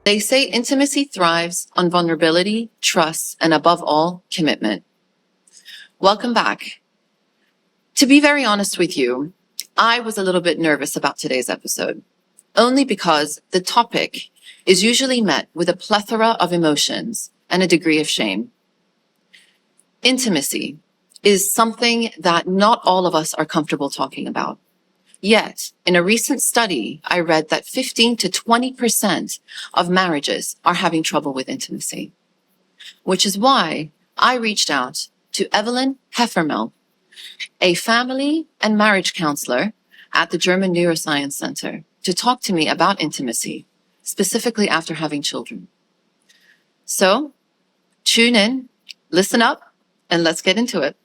They say intimacy thrives on vulnerability, trust, and above all, commitment. Welcome back. To be very honest with you, I was a little bit nervous about today's episode, only because the topic is usually met with a plethora of emotions and a degree of shame. Intimacy is something that not all of us are comfortable talking about. Yet, in a recent study, I read that 15 to 20% of marriages are having trouble with intimacy, which is why I reached out to Evelyn Heffermehl, a family and marriage counselor at the German Neuroscience Center, to talk to me about intimacy, specifically after having children. So, tune in, listen up, and let's get into it.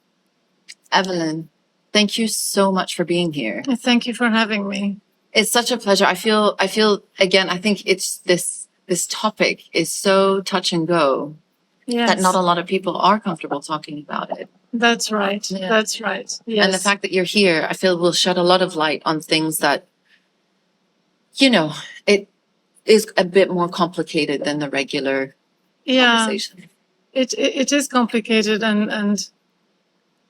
Evelyn, thank you so much for being here. Thank you for having me. It's such a pleasure. I feel again, I think it's this topic is so touch and go that not a lot of people are comfortable talking about it. That's right. Yeah. That's right. Yes. And the fact that you're here, I feel will shed a lot of light on things that, it is a bit more complicated than the regular conversation. It is complicated and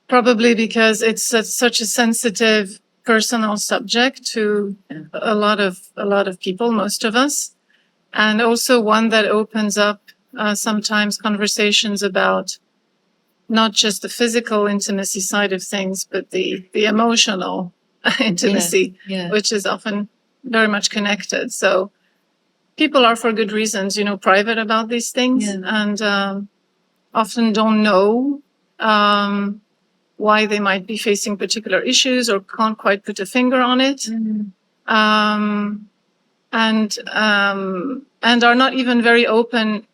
probably because it's such a sensitive personal subject to a lot of people, most of us, and also one that opens up sometimes conversations about not just the physical intimacy side of things, but the emotional intimacy, which is often very much connected. So people are, for good reasons, private about these things and often don't know why they might be facing particular issues or can't quite put a finger on it. And are not even very open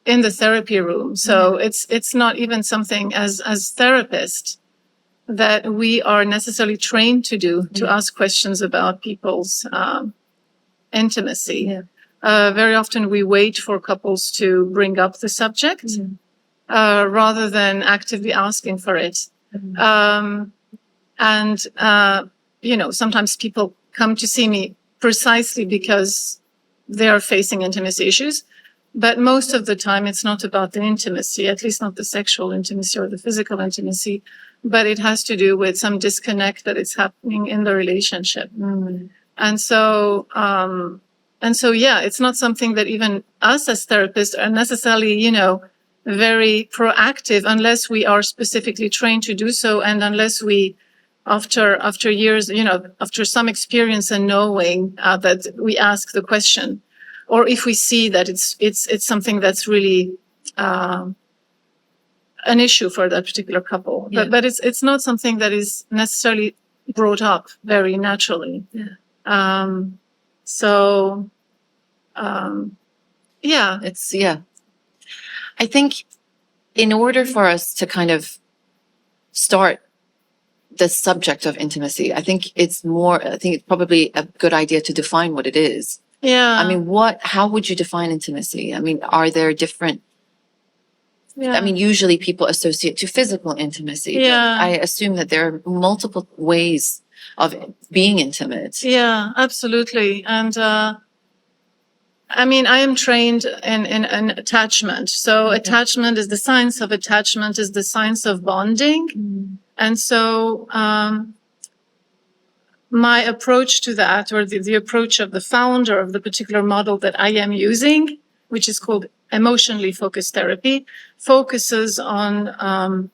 in the therapy room. So it's not even something as therapists that we are necessarily trained to do, to ask questions about people's intimacy. Very often we wait for couples to bring up the subject rather than actively asking for it. Sometimes people come to see me precisely because they are facing intimacy issues. But most of the time, it's not about the intimacy, at least not the sexual intimacy or the physical intimacy, but it has to do with some disconnect that is happening in the relationship. And so, it's not something that even us as therapists are necessarily, very proactive unless we are specifically trained to do so. And unless we, after years, after some experience and knowing that we ask the question, or if we see that it's something that's really an issue for that particular couple, but it's not something that is necessarily brought up very naturally. I think in order for us to kind of start the subject of intimacy, I think it's probably a good idea to define what it is. I mean, how would you define intimacy? I mean, are there different, I mean, usually people associate to physical intimacy. But I assume that there are multiple ways of being intimate. Yeah, absolutely. And, I am trained in attachment. So attachment is the science of attachment, is the science of bonding. And so, my approach to that, or the approach of the founder of the particular model that I am using, which is called emotionally focused therapy, focuses on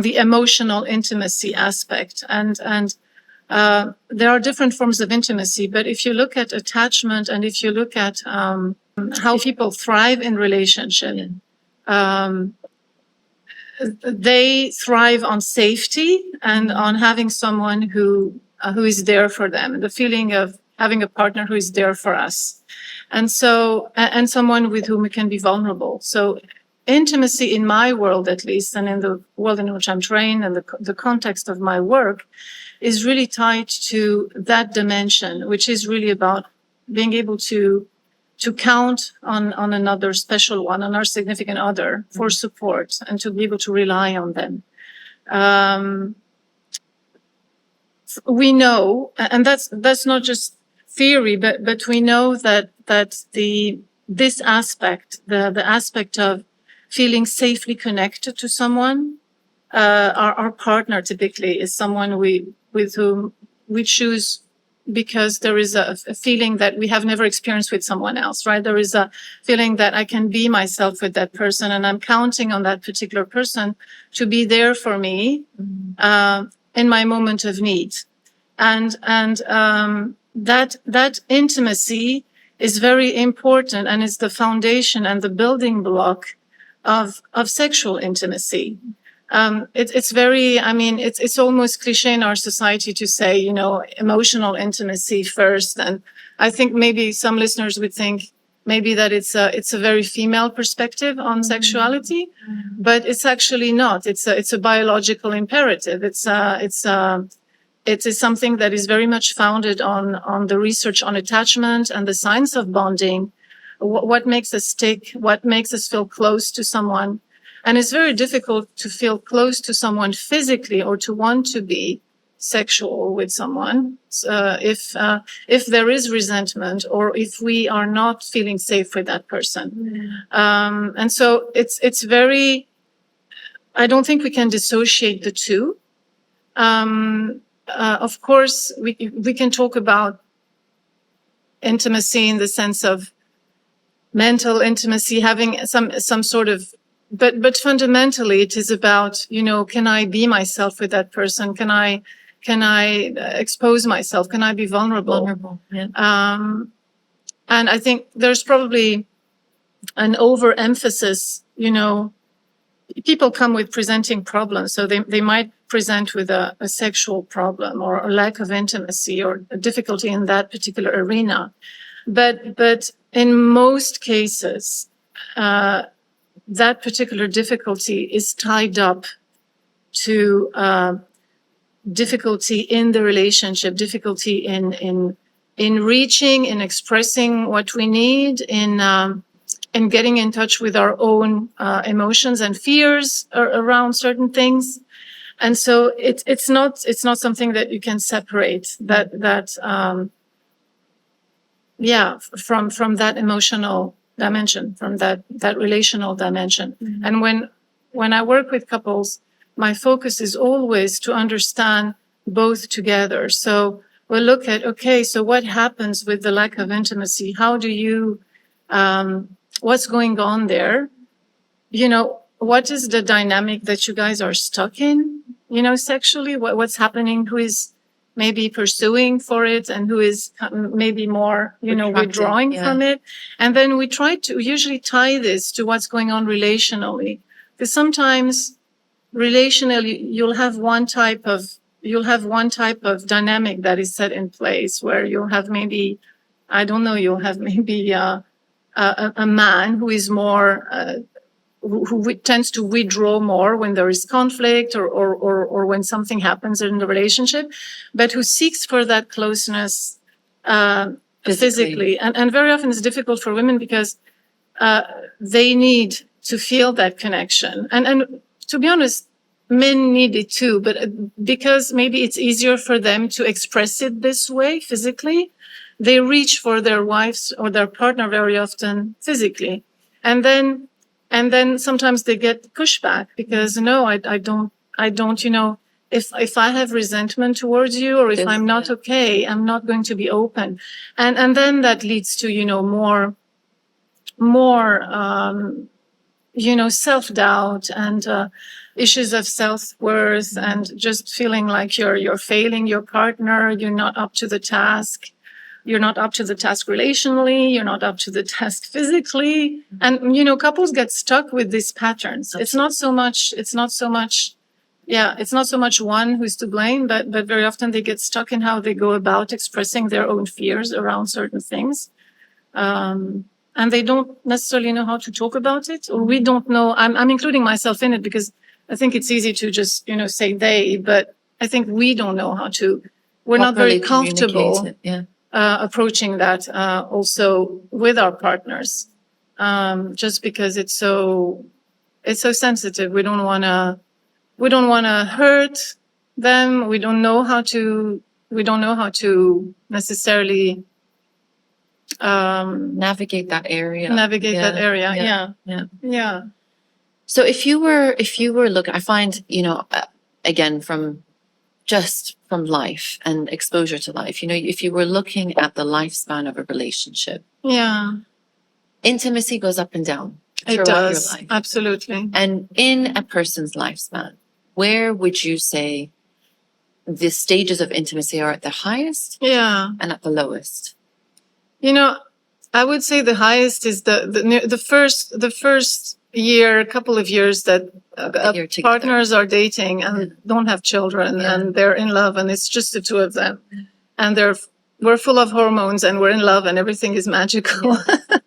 the emotional intimacy aspect. And there are different forms of intimacy, but if you look at attachment and if you look at how people thrive in relationship, they thrive on safety and on having someone who is there for them, the feeling of having a partner who is there for us. And so, and someone with whom we can be vulnerable. So intimacy in my world, at least, and in the world in which I'm trained and the context of my work is really tied to that dimension, which is really about being able to count on another special one, on our significant other for support and to be able to rely on them. We know, and that's not just theory, but we know that the this aspect, the aspect of feeling safely connected to someone. Our partner typically is someone with whom we choose because there is a feeling that we have never experienced with someone else, right? There is a feeling that I can be myself with that person, and I'm counting on that particular person to be there for me in my moment of need. And that intimacy is very important, and is the foundation and the building block of sexual intimacy. It's very, I mean, it's almost cliche in our society to say, you know, emotional intimacy first. And I think maybe some listeners would think maybe that it's a very female perspective on sexuality, but it's actually not. It's a biological imperative. It is something that is very much founded on the research on attachment and the science of bonding. What makes us tick? What makes us feel close to someone? And it's very difficult to feel close to someone physically or to want to be sexual with someone if there is resentment or if we are not feeling safe with that person. And so it's very, I don't think we can dissociate the two. Of course, we can talk about intimacy in the sense of mental intimacy, having some sort of, but fundamentally it is about, you know, can I be myself with that person? Can I expose myself? Can I be vulnerable? Yeah. And I think there's probably an overemphasis, you know, people come with presenting problems. So they might present with a sexual problem or a lack of intimacy or a difficulty in that particular arena. But in most cases, that particular difficulty is tied up to difficulty in the relationship, difficulty in reaching, in expressing what we need, in getting in touch with our own emotions and fears around certain things. And so it's not something that you can separate from that emotional dimension, from that relational dimension. Mm-hmm. And when I work with couples, my focus is always to understand both together. So we'll look at, okay, so what happens with the lack of intimacy? How do you, what's going on there? You know, what is the dynamic that you guys are stuck in, you know, sexually? What's happening? Who is maybe pursuing for it and who is maybe more, you know, withdrawing from it? And then we try to usually tie this to what's going on relationally. Because sometimes relationally, you'll have one type of dynamic that is set in place where you'll have maybe, I don't know, you'll have maybe a man who is more, who tends to withdraw more when there is conflict or when something happens in the relationship, but who seeks for that closeness physically. And very often it's difficult for women because they need to feel that connection. And to be honest, men need it too, but because maybe it's easier for them to express it this way physically, they reach for their wives or their partner very often physically. And then sometimes they get pushback because no, I don't, you know, if I have resentment towards you or if I'm not okay, I'm not going to be open. And then that leads to, you know, more, you know, self-doubt and, issues of self-worth and just feeling like you're failing your partner. You're not up to the task. You're not up to the task relationally. You're not up to the task physically. And, you know, couples get stuck with these patterns. It's not so much one who's to blame, but very often they get stuck in how they go about expressing their own fears around certain things. And they don't necessarily know how to talk about it, or we don't know. I'm including myself in it because I think it's easy to just, you know, say they, but I think we don't know how to. We're not very comfortable approaching that also with our partners, just because it's so sensitive. We don't want to hurt them. We don't know how to necessarily Navigate that area. that area. Yeah. Yeah. So if you were look, I find, again, just from life and exposure to life, if you were looking at the lifespan of a relationship, Yeah. intimacy goes up and down It throughout does. your life. Absolutely. And in a person's lifespan, where would you say the stages of intimacy are at the highest Yeah. and at the lowest? I would say the highest is the first year, couple of years that you're together. partners are dating and don't have children and they're in love and it's just the two of them and we're full of hormones and we're in love and everything is magical.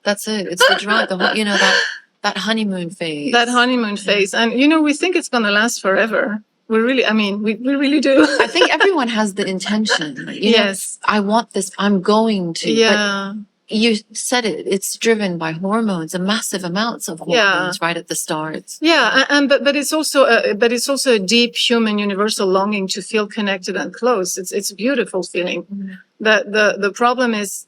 That's it. It's the drive, that honeymoon phase. That honeymoon phase. And, we think it's going to last forever. We really do. I think everyone has the intention. Yes. I want this. I'm going to. Yeah. But you said it. It's driven by hormones, and massive amounts of hormones right at the start. Yeah, but it's also a deep human universal longing to feel connected and close. It's a beautiful feeling. Mm-hmm. The problem is,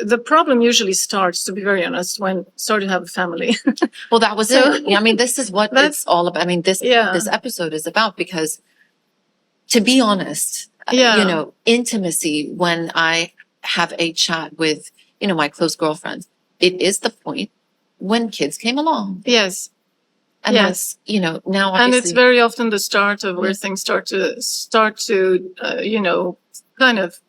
the problem usually starts, to be very honest, when start to have a family. Well, that was it. I mean, this is what it's all about. I mean, this episode is about, because to be honest, intimacy, when I have a chat with, my close girlfriends, it is the point when kids came along. Yes. And that's, now obviously. And it's very often the start of where things start to, kind of,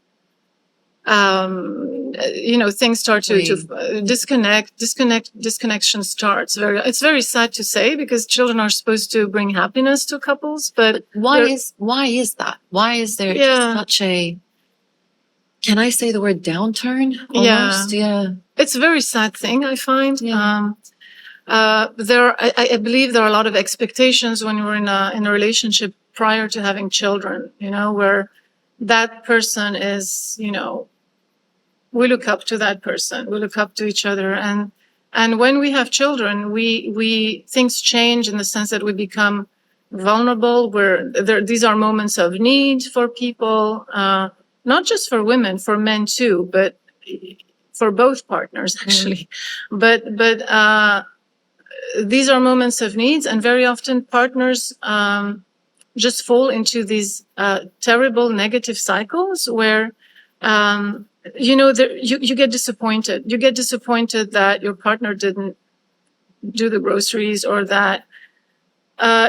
things start to disconnection starts. It's very sad to say, because children are supposed to bring happiness to couples, but why is that? Why is there such a, can I say the word downturn? Almost? Yeah. It's a very sad thing, I find. Yeah. I believe there are a lot of expectations when we're in a relationship prior to having children, where that person is, we look up to that person, we look up to each other. And when we have children, things change in the sense that we become vulnerable, these are moments of need for people, not just for women, for men too, but for both partners, actually. But these are moments of needs, and very often partners just fall into these terrible negative cycles where, you get disappointed. You get disappointed that your partner didn't do the groceries, or that,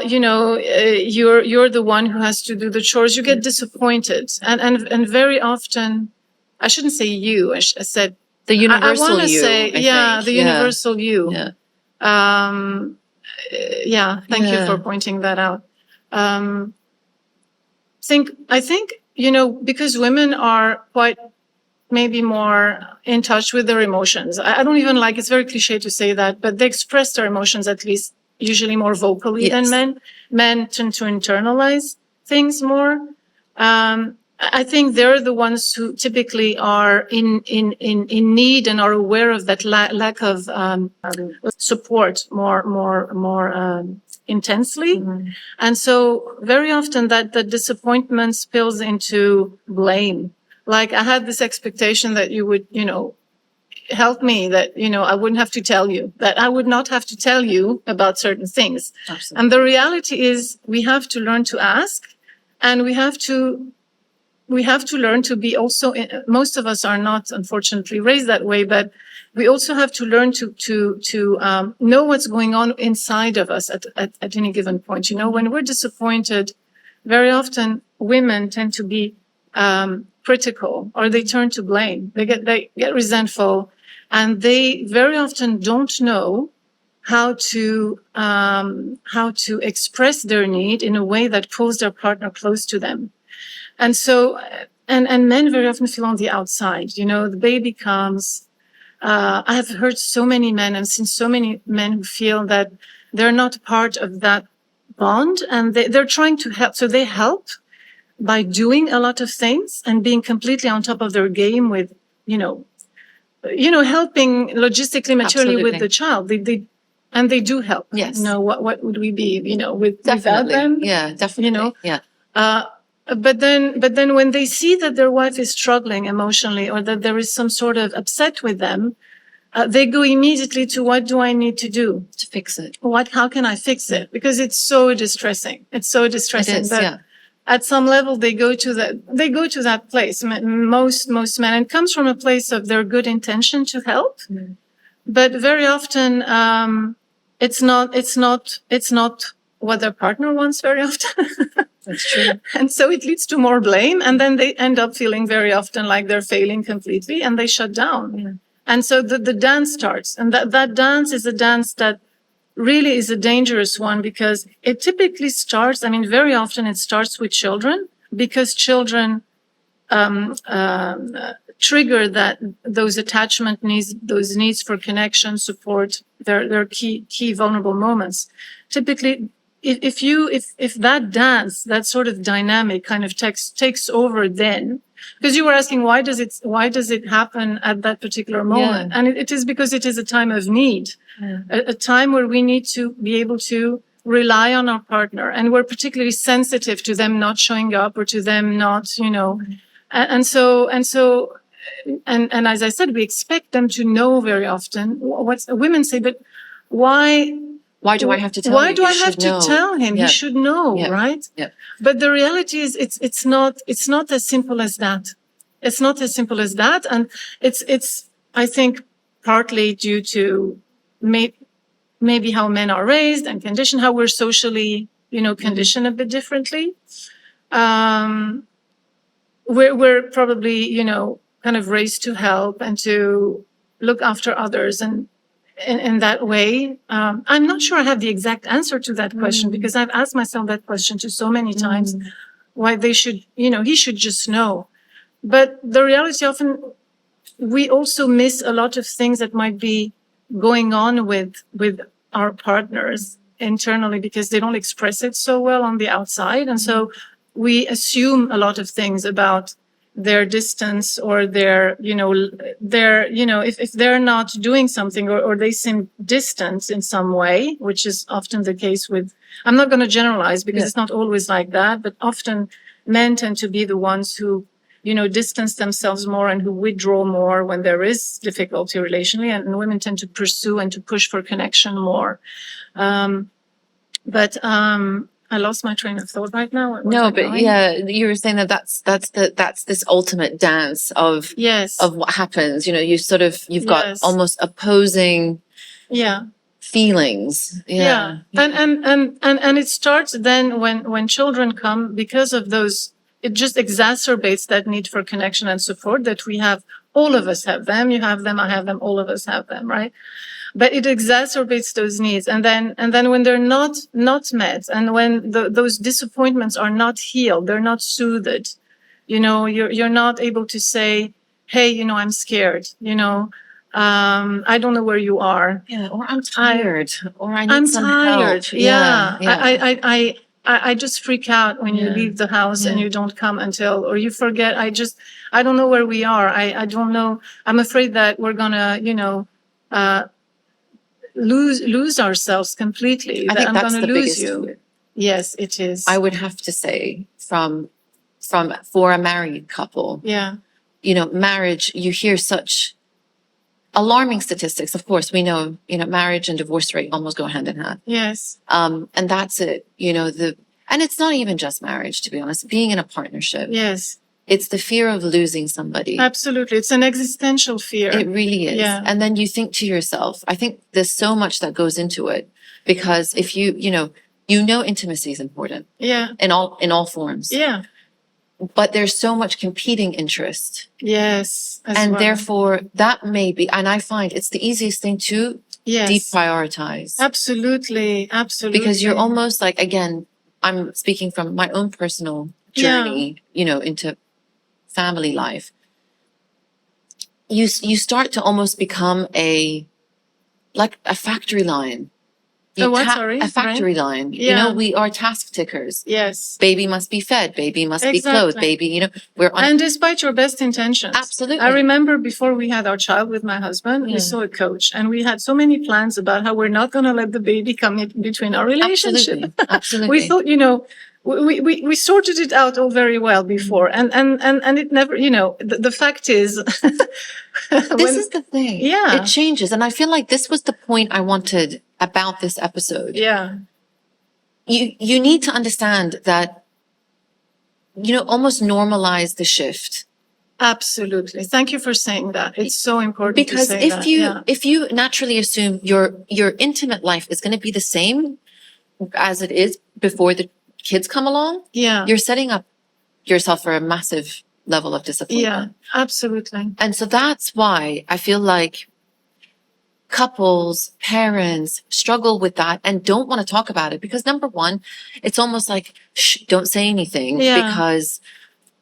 you're the one who has to do the chores. You get disappointed. And very often, I shouldn't say you, I said the universal I want to you. say, the universal you. Yeah. Thank you for pointing that out. I think, because women are quite maybe more in touch with their emotions. I don't even it's very cliche to say that, but they express their emotions at least usually more vocally than men. Men tend to internalize things more. I think they're the ones who typically are in need and are aware of that lack of support more intensely. Mm-hmm. And so very often that disappointment spills into blame. Like, I had this expectation that you would, help me, that, I wouldn't have to tell you, that I would not have to tell you about certain things. Absolutely. And the reality is we have to learn to ask, and we have to learn to be also, most of us are not, unfortunately, raised that way, but we also have to learn to know what's going on inside of us at any given point. When we're disappointed, very often women tend to be critical, or they turn to blame. They get resentful, and they very often don't know how to express their need in a way that pulls their partner close to them. And so, and men very often feel on the outside. The baby comes. I have heard so many men and seen so many men who feel that they're not part of that bond, and they're trying to help. So they help by doing a lot of things and being completely on top of their game with, helping logistically, materially with the child. They do help. Yes. What would we be, without them? Yeah, definitely. Yeah. But then when they see that their wife is struggling emotionally or that there is some sort of upset with them, they go immediately to what do I need to do to fix it. how can I fix it? Because it's so distressing. It's so distressing. It is, But yeah. at some level, they go to that place. Most men, and it comes from a place of their good intention to help. But very often, it's not what their partner wants very often. That's true. And so it leads to more blame. And then they end up feeling very often like they're failing completely and they shut down. Yeah. And so the dance starts. And that dance is a dance that really is a dangerous one because it typically starts, very often it starts with children because children trigger those attachment needs, those needs for connection, support, their key vulnerable moments. Typically, if that dance, that sort of dynamic kind of takes over then, because you were asking why does it happen at that particular moment? Yeah. And it is because it is a time of need, a time where we need to be able to rely on our partner, and we're particularly sensitive to them not showing up or to them not, and so as I said, we expect them to know very often. Women say, but why do I have to tell Why you? do You I have should to know. tell him? Yeah. He should know, Yeah. right? Yeah. But the reality is it's not as simple as that. It's not as simple as that. And it's I think partly due to maybe how men are raised and conditioned, how we're socially, conditioned a bit differently. We're probably, kind of raised to help and to look after others and in that way. I'm not sure I have the exact answer to that question because I've asked myself that question to so many times, why they should, he should just know. But the reality often, we also miss a lot of things that might be going on with our partners internally because they don't express it so well on the outside. And so we assume a lot of things about their distance or if they're not doing something or they seem distant in some way, which is often the case with, I'm not going to generalize because it's not always like that, but often men tend to be the ones who, distance themselves more and who withdraw more when there is difficulty relationally, and women tend to pursue and to push for connection more. I lost my train of thought right now. No, but you were saying that's this ultimate dance of what happens. You've got almost opposing feelings. Yeah. And it starts then when children come because of those. It just exacerbates that need for connection and support that we have. All of us have them. You have them. I have them. All of us have them, right? But it exacerbates those needs. And then when they're not met, and when those disappointments are not healed, they're not soothed, you're not able to say, hey, I'm scared, I don't know where you are. Yeah. Or I'm tired. Or I'm tired. Help. Yeah. I just freak out when you leave the house and you don't come until, or you forget. I don't know where we are. I don't know. I'm afraid that we're gonna, lose ourselves completely. I think that's I'm the gonna lose biggest you. fear. Yes, it is. I would have to say for a married couple. Yeah. Marriage, you hear such alarming statistics. Of course, we know, marriage and divorce rate almost go hand in hand. Yes. And that's it. And it's not even just marriage, to be honest, being in a partnership. Yes. It's the fear of losing somebody. Absolutely. It's an existential fear. It really is. Yeah. And then you think to yourself, I think there's so much that goes into it because if intimacy is important. Yeah. In all forms. Yeah. But there's so much competing interest. Yes. And therefore that may be, and I find it's the easiest thing to deprioritize. Absolutely. Absolutely. Because you're almost like, again, I'm speaking from my own personal journey, into family life. You start to almost become a factory line. A factory line. Yeah. We are task tickers. Yes. Baby must be fed. Baby must be clothed. Baby, and despite your best intentions. Absolutely. I remember before we had our child with my husband, we saw a coach and we had so many plans about how we're not going to let the baby come in between our relationship. Absolutely. We thought, we sorted it out all very well before, and it never, the fact is, This is the thing. Yeah. It changes. And I feel like this was the point I wanted about this episode. Yeah. You need to understand that, almost normalize the shift. Absolutely. Thank you for saying that. It's so important Because to say that. if you naturally assume your intimate life is going to be the same as it is before the kids come along, you're setting up yourself for a massive level of disappointment. Yeah, absolutely. And so that's why I feel like couples, parents struggle with that and don't want to talk about it because number one, it's almost like, shh, don't say anything because,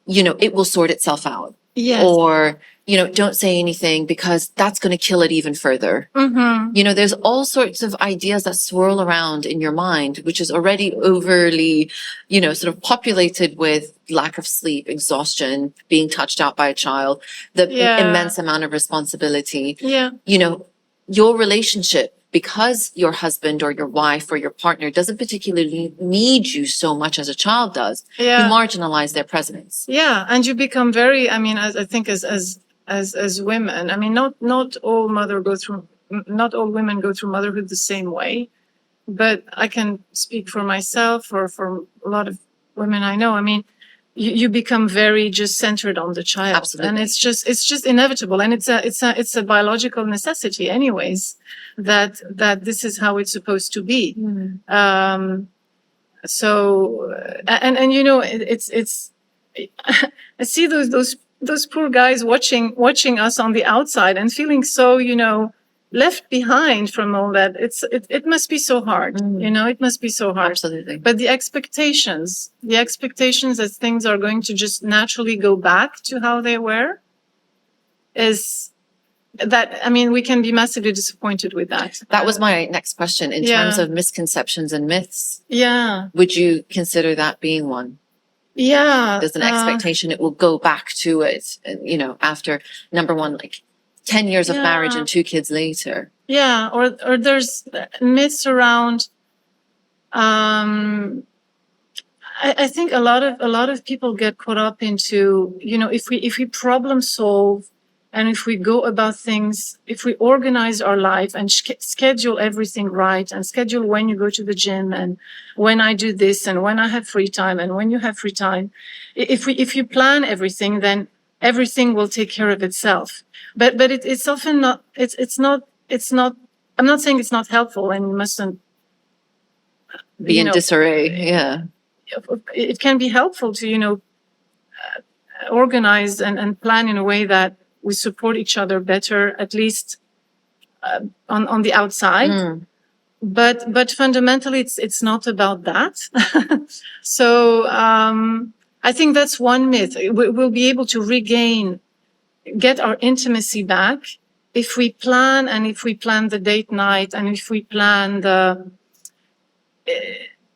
it will sort itself out. Yes. Or, don't say anything because that's going to kill it even further. Mm-hmm. There's all sorts of ideas that swirl around in your mind, which is already overly, sort of populated with lack of sleep, exhaustion, being touched out by a child, the immense amount of responsibility. Yeah. Your relationship, because your husband or your wife or your partner doesn't particularly need you so much as a child does, you marginalize their presence. Yeah, and you become very, I think as women, not all not all women go through motherhood the same way, but I can speak for myself or for a lot of women I know. You become very just centered on the child. Absolutely. And it's just inevitable. And it's a biological necessity anyways, that this is how it's supposed to be. Mm. So, it's, I see those poor guys watching us on the outside and feeling so, left behind from all that. It must be so hard, it must be so hard. Absolutely. But the expectations that things are going to just naturally go back to how they were is that, we can be massively disappointed with that. That was my next question in terms of misconceptions and myths. Yeah. Would you consider that being one? Yeah. There's an expectation it will go back to it, after number one, like 10 years of marriage and 2 kids later. Yeah. Or there's myths around, I think a lot of people get caught up into, if we problem solve and if we go about things, if we organize our life and schedule everything right and schedule when you go to the gym and when I do this and when I have free time and when you have free time, if you plan everything, then everything will take care of itself. But it's often not, it's not, I'm not saying it's not helpful and you mustn't be in disarray. Yeah. It can be helpful to, organize and plan in a way that we support each other better, at least on the outside. Mm. But fundamentally, it's not about that. So I think that's one myth. We'll be able to get our intimacy back if we plan, and if we plan the date night, and if we plan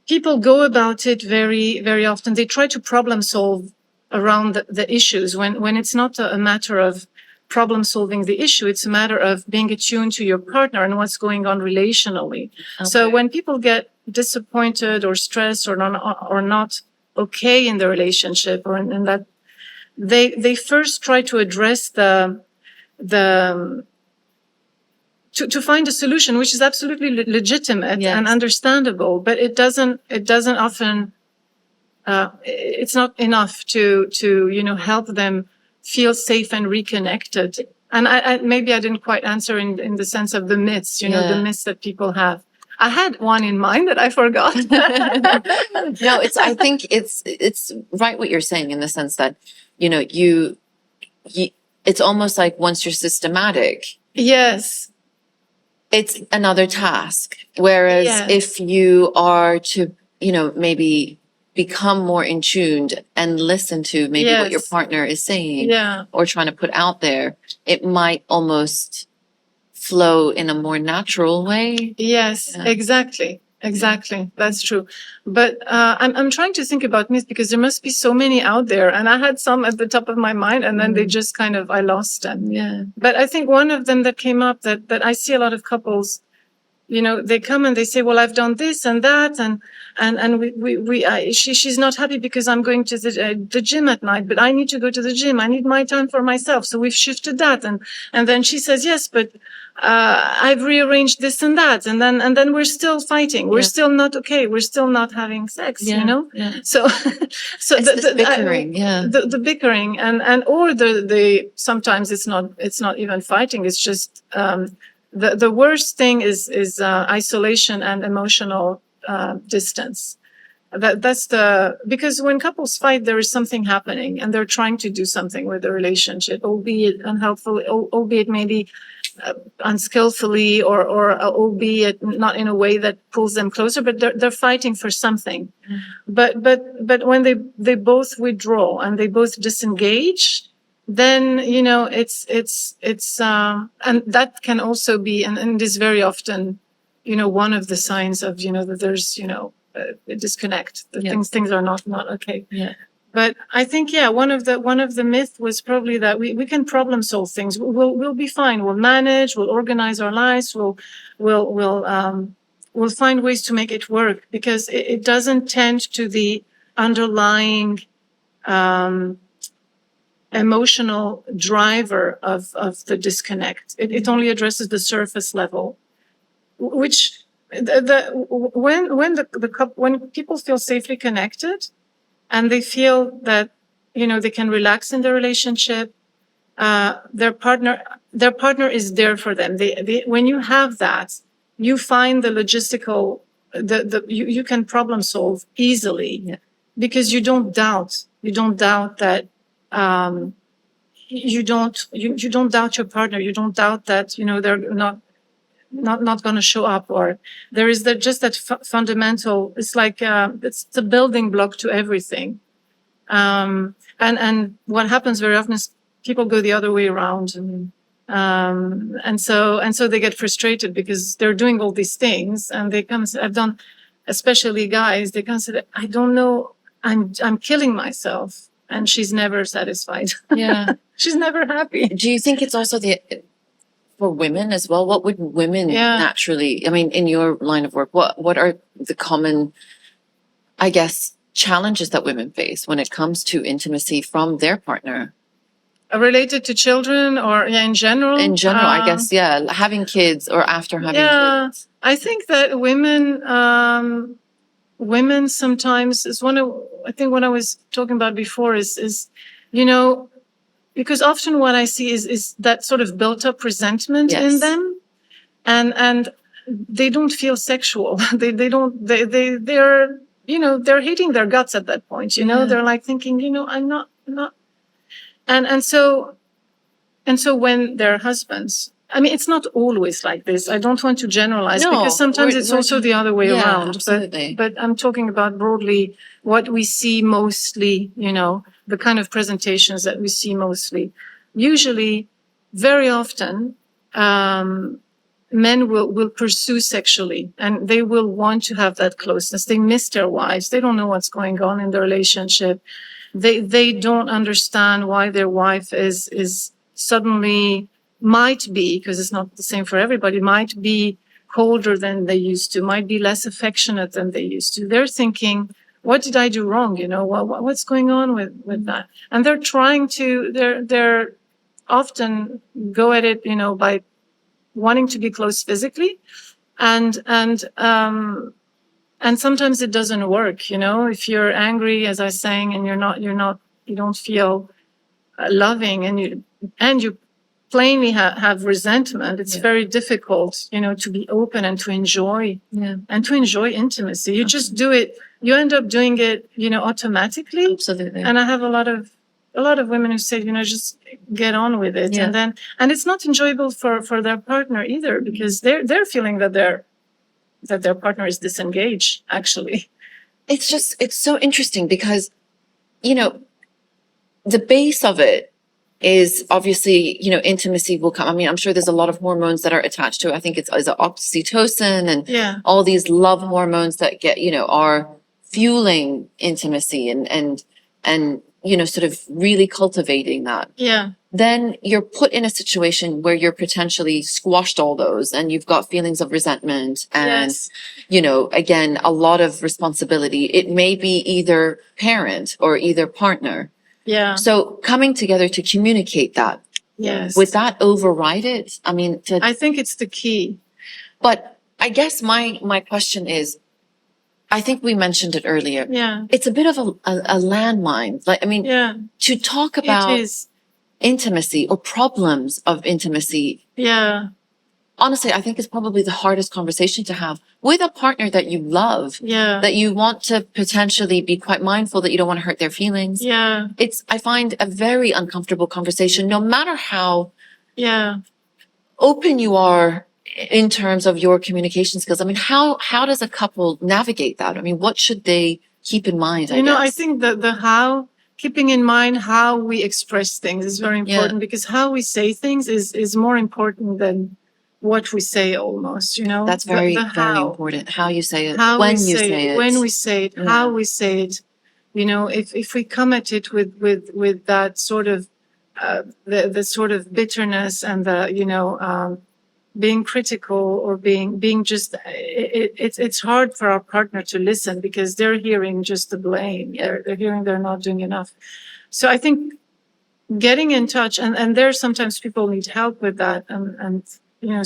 people go about it very, very often. They try to problem solve around the issues when it's not a matter of problem solving the issue. It's a matter of being attuned to your partner and what's going on relationally. Okay. So when people get disappointed or stressed or not okay in the relationship or in that, they first try to address to find a solution, which is absolutely legitimate and understandable, but it doesn't often, it's not enough to help them feel safe and reconnected. And maybe I didn't quite answer in the sense of the myths, the myths that people have. I had one in mind that I forgot. No, I think it's right what you're saying in the sense that, you it's almost like once you're systematic. Yes. It's another task. Whereas if you are to, maybe become more in tuned and listen to maybe what your partner is saying or trying to put out there, it might almost flow in a more natural way. Yes, exactly. That's true. But I'm trying to think about myths because there must be so many out there, and I had some at the top of my mind, and then they just I lost them. Yeah. But I think one of them that came up that I see a lot of couples, they come and they say, well, I've done this and that, and she's not happy because I'm going to the gym at night, but I need to go to the gym. I need my time for myself. So we've shifted that. And then she says, yes, but, I've rearranged this and that. And then we're still fighting. We're still not okay. We're still not having sex, Yeah. So, so It's this bickering. the bickering or the sometimes it's not even fighting. It's just, the worst thing is isolation and emotional distance. Because when couples fight, there is something happening, and they're trying to do something with the relationship, albeit unhelpful, albeit maybe unskillfully, or albeit not in a way that pulls them closer. But they're fighting for something. But when they both withdraw and they both disengage, then it's and that can also be, and is very often one of the signs of that there's a disconnect, that things are not okay. But I think one of the myth was probably that we can problem solve things. We'll be fine. We'll manage. We'll organize our lives. We'll find ways to make it work, because it doesn't tend to the underlying emotional driver of the disconnect. It only addresses the surface level, which when people feel safely connected and they feel that they can relax in the relationship, their partner is there for them. When you have that, you find the logistical, you can problem solve easily, because you don't doubt that. You don't doubt your partner. You don't doubt that they're not going to show up, or there is just that fundamental. It's like it's the building block to everything. And what happens very often is people go the other way around, and so they get frustrated because they're doing all these things, and they come and say, I've done, especially guys, they come and say, I don't know, I'm killing myself. And she's never satisfied. Yeah. She's never happy. Do you think it's also for women as well? What would women naturally, in your line of work, what are the common, I guess, challenges that women face when it comes to intimacy from their partner? Related to children, or in general? In general, I guess, having kids or after having kids. I think that women sometimes is I think what I was talking about before is because often what I see is that sort of built up resentment in them, and they don't feel sexual. They're hating their guts at that point. They're like thinking, I'm not, and so when their husbands. It's not always like this. I don't want to generalize, because sometimes it's also the other way around. Absolutely. But I'm talking about broadly what we see mostly, the kind of presentations that we see mostly. Usually, very often, men will pursue sexually, and they will want to have that closeness. They miss their wives. They don't know what's going on in the relationship. They don't understand why their wife is suddenly might be, because it's not the same for everybody, might be colder than they used to, might be less affectionate than they used to. They're thinking, what did I do wrong? What's going on with that? And they're trying to, they're often go at it, by wanting to be close physically. And sometimes it doesn't work, if you're angry, as I was saying, and you don't feel loving, and you plainly have resentment, it's very difficult, to be open and to enjoy intimacy. You just do it. You end up doing it, automatically. Absolutely. And I have a lot of women who say, just get on with it. And it's not enjoyable for their partner either, because they're feeling that their partner is disengaged, actually. It's so interesting because, the base of it is obviously, intimacy will come. I'm sure there's a lot of hormones that are attached to it. I think it's oxytocin and all these love hormones that get, are fueling intimacy and sort of really cultivating that, Yeah. then you're put in a situation where you're potentially squashed all those and you've got feelings of resentment and, Yes. again, a lot of responsibility. It may be either parent or either partner. Yeah. So coming together to communicate that, Yes. would that override it? I mean, I think it's the key. but I guess my question is, I think we mentioned it earlier. Yeah. It's a bit of a landmine. Like, I mean, Yeah. to talk about It is. intimacy or problems of intimacy, Yeah. honestly, I think it's probably the hardest conversation to have with a partner that you love, Yeah. that you want to potentially be quite mindful that you don't want to hurt their feelings. Yeah. I find a very uncomfortable conversation, no matter how Yeah. open you are in terms of your communication skills. I mean, how does a couple navigate that? I mean, what should they keep in mind? I think that the how, keeping in mind how we express things is very important, because how we say things is more important than what we say almost, That's very, The very how. important. How you say it, How when we you say say it, it. when we say it, Yeah. how we say it. If we come at it with that sort of the sort of bitterness and the being critical or being just it's hard for our partner to listen, because they're hearing just the blame. They're hearing they're not doing enough. So I think getting in touch, and there sometimes people need help with that, and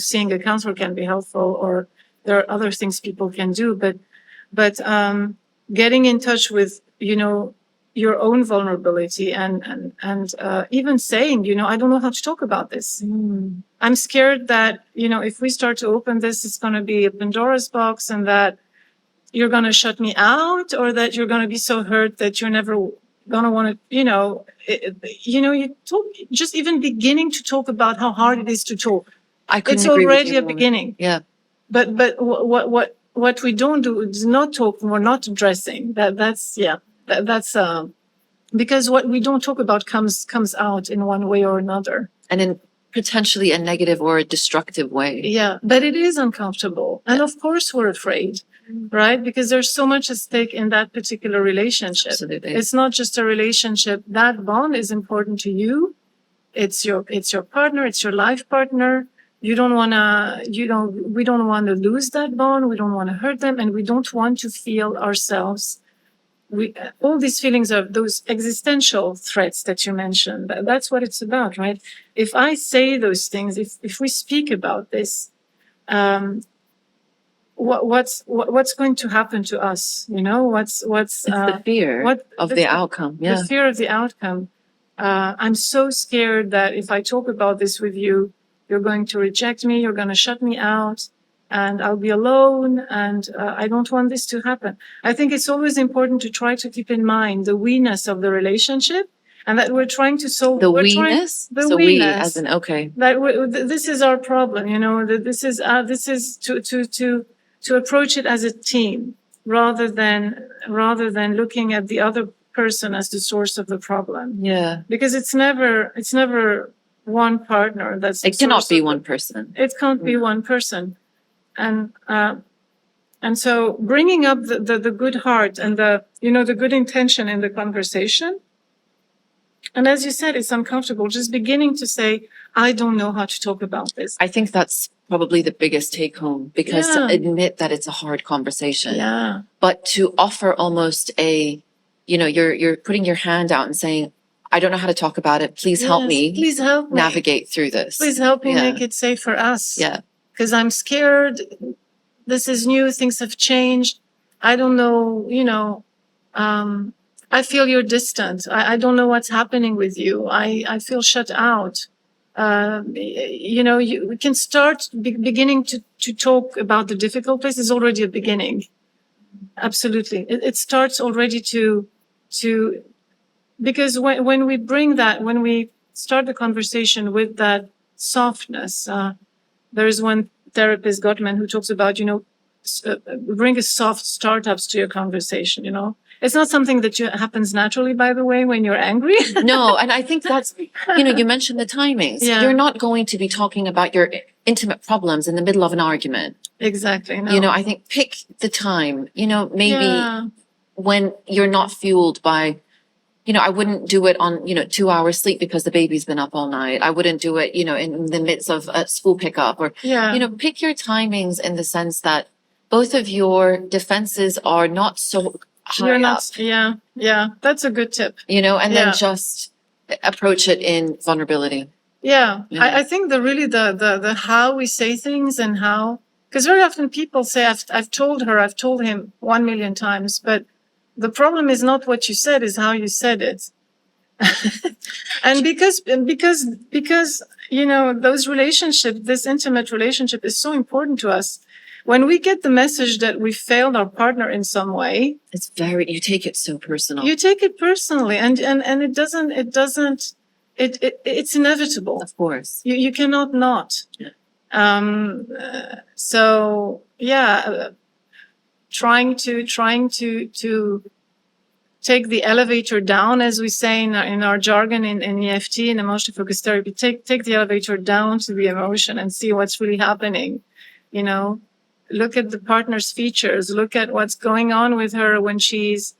seeing a counselor can be helpful, or there are other things people can do, but getting in touch with your own vulnerability, and even saying, I don't know how to talk about this. I'm scared that if we start to open this, it's going to be a Pandora's box, and that you're going to shut me out, or that you're going to be so hurt that you're never going to want to, you talk, just even beginning to talk about how hard it is to talk. It's already a beginning. Yeah. But what we don't do is not talk. We're not addressing that. That's because what we don't talk about comes out in one way or another, and in potentially a negative or a destructive way. Yeah, but it is uncomfortable, and of course we're afraid, right? Because there's so much at stake in that particular relationship. Absolutely. It's not just a relationship. That bond is important to you. It's your partner. It's your life partner. We don't want to lose that bond. We don't want to hurt them, and we don't want to feel ourselves. All these feelings of those existential threats that you mentioned. That's what it's about, right? If I say those things, if we speak about this, what's going to happen to us? What's it's the fear of the outcome. Yeah. The fear of the outcome. I'm so scared that if I talk about this with you, you're going to reject me, you're going to shut me out, and I'll be alone, and I don't want this to happen. I think it's always important to try to keep in mind the we-ness of the relationship, and that we're trying to solve the we-ness. So we, as in, okay, that this is our problem. That this is to approach it as a team, rather than looking at the other person as the source of the problem. Yeah, because it's never one partner. It cannot be one person. It can't be one person. And so bringing up the good heart and the good intention in the conversation. And as you said, it's uncomfortable. Just beginning to say, I don't know how to talk about this. I think that's probably the biggest take home, because to admit that it's a hard conversation. Yeah. But to offer almost you're putting your hand out and saying, I don't know how to talk about it. Please help me. Please help me navigate through this. Please help me make it safe for us. Yeah. Because I'm scared. This is new. Things have changed. I don't know, I feel you're distant. I don't know what's happening with you. I feel shut out. We can start beginning to talk about the difficult place is already a beginning. Absolutely. It starts already to because when we start the conversation with that softness, there is one therapist, Gottman, who talks about, bring a soft startups to your conversation, It's not something that happens naturally, by the way, when you're angry. No, and I think that's, you mentioned the timings. Yeah. You're not going to be talking about your intimate problems in the middle of an argument. Exactly. No. I think pick the time, maybe when you're not fueled by I wouldn't do it on, 2 hours sleep because the baby's been up all night. I wouldn't do it, in the midst of a school pickup or, Yeah. pick your timings in the sense that both of your defenses are not so high You're up, not, yeah. That's a good tip. and Yeah. then just approach it in vulnerability. Yeah. Yeah. I think the how we say things and how, because very often people say, I've told him 1 million times, but the problem is not what you said, is how you said it. And because, those relationships, this intimate relationship is so important to us. When we get the message that we failed our partner in some way, You take it so personal. you take it personally, and it's inevitable. Of course. You cannot not. Yeah. So yeah, trying to take the elevator down, as we say in our jargon in EFT, in emotional focused therapy, take the elevator down to the emotion and see what's really happening. Look at the partner's features, look at what's going on with her when she's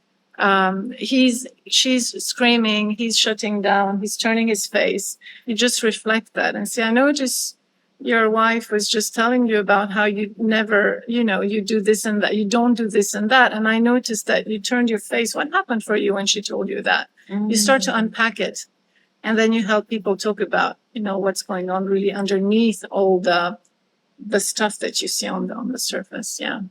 screaming, he's shutting down, he's turning his face. You just reflect that and say, I noticed your wife was just telling you about how you never, you do this and that, you don't do this and that. And I noticed that you turned your face. What happened for you when she told you that? Mm-hmm. You start to unpack it. And then you help people talk about, what's going on really underneath all the stuff that you see on the surface. Yeah.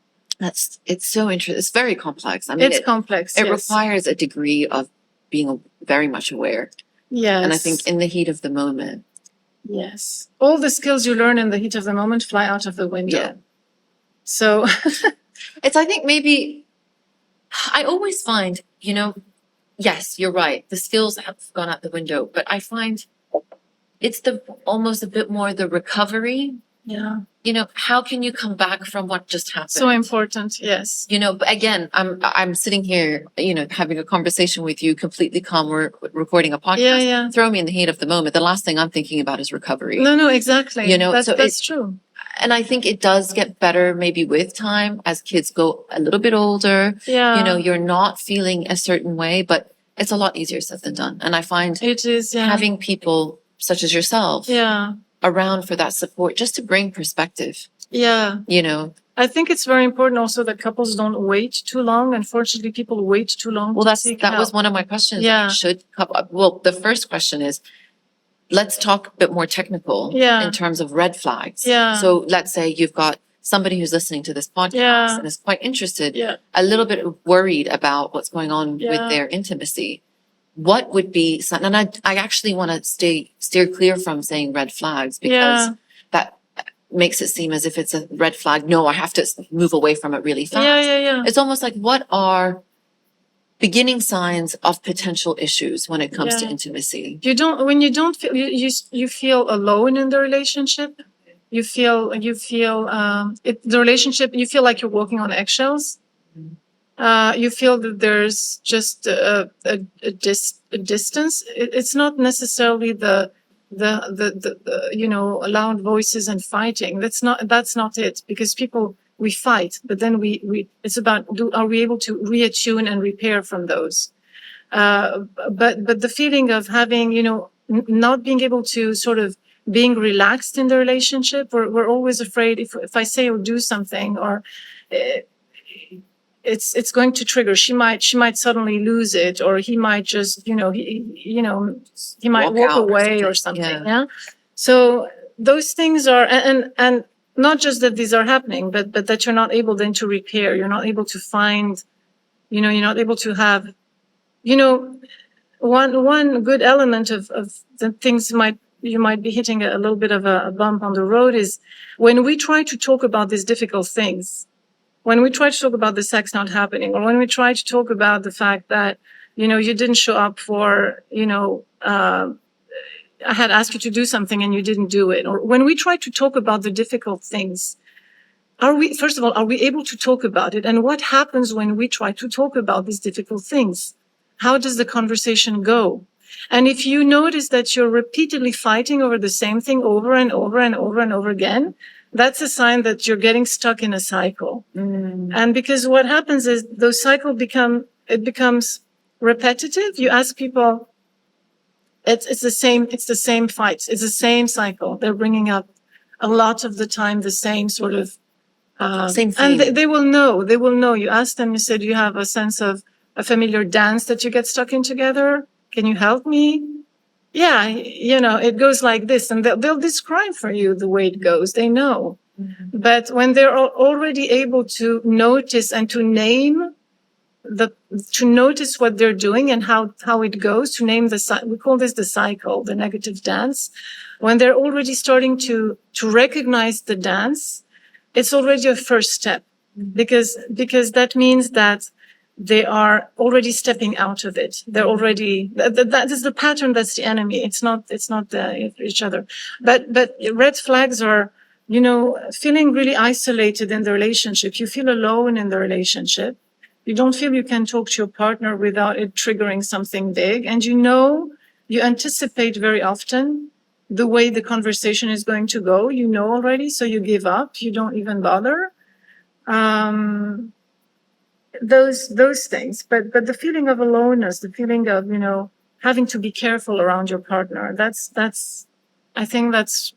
It's so interesting. It's very complex. I mean, it's complex. It yes. requires a degree of being very much aware. Yes. And I think in the heat of the moment. Yes. All the skills you learn in the heat of the moment fly out of the window. Yeah. So I think maybe I always find, yes, you're right. The skills have gone out the window, but I find it's almost a bit more the recovery. Yeah. How can you come back from what just happened? So important. Yes. But again, I'm sitting here, having a conversation with you, completely calm. We're recording a podcast. Yeah, yeah. Throw me in the heat of the moment. The last thing I'm thinking about is recovery. No, exactly. That's so true. And I think it does get better maybe with time as kids go a little bit older. Yeah. You're not feeling a certain way, but it's a lot easier said than done. And I find it is having people such as yourself. Yeah. Around for that support, just to bring perspective. Yeah. I think it's very important also that couples don't wait too long. Unfortunately, people wait too long. Well, that was one of my questions. Yeah. The first question is, let's talk a bit more technical in terms of red flags. Yeah. So let's say you've got somebody who's listening to this podcast and is quite interested, a little bit worried about what's going on with their intimacy. What would be something, and I actually want to steer clear from saying red flags because that makes it seem as if it's a red flag. No, I have to move away from it really fast. Yeah. It's almost like, what are beginning signs of potential issues when it comes to intimacy? When you don't feel, you feel alone in the relationship. You feel the relationship, you feel like you're walking on eggshells. You feel that there's just a distance. It's not necessarily the loud voices and fighting. That's not it, because we fight, but then it's about, are we able to reattune and repair from those? But the feeling of having, not being able to sort of being relaxed in the relationship. We're always afraid if I say or do something, or it's going to trigger. She might suddenly lose it, or he might just, he might walk away or something. Yeah. So those things are, and not just that these are happening, but that you're not able then to repair. You're not able to find, you're not able to have, one good element of the things you might be hitting a little bit of a bump on the road is when we try to talk about these difficult things. When we try to talk about the sex not happening, or when we try to talk about the fact that, you didn't show up for, I had asked you to do something and you didn't do it. Or when we try to talk about the difficult things, first of all, are we able to talk about it? And what happens when we try to talk about these difficult things? How does the conversation go? And if you notice that you're repeatedly fighting over the same thing over and over and over and over again, that's a sign that you're getting stuck in a cycle. And because what happens is those cycles becomes repetitive. You ask people, it's the same fights. It's the same cycle. They're bringing up a lot of the time the same sort of, Same and thing. they will know. You ask them, you said, you have a sense of a familiar dance that you get stuck in together. Can you help me? Yeah, it goes like this, and they'll describe for you the way it goes. They know. Mm-hmm. But when they're already able to notice and to notice what they're doing and how it goes, to name we call this the cycle, the negative dance. When they're already starting to recognize the dance, it's already a first step, because that means that they are already stepping out of it. They're already, that is the pattern. That's the enemy. It's not each other. But red flags are, feeling really isolated in the relationship. You feel alone in the relationship. You don't feel you can talk to your partner without it triggering something big. And you anticipate very often the way the conversation is going to go, already. So you give up. You don't even bother. Those things, but the feeling of aloneness, the feeling of, having to be careful around your partner. I think that's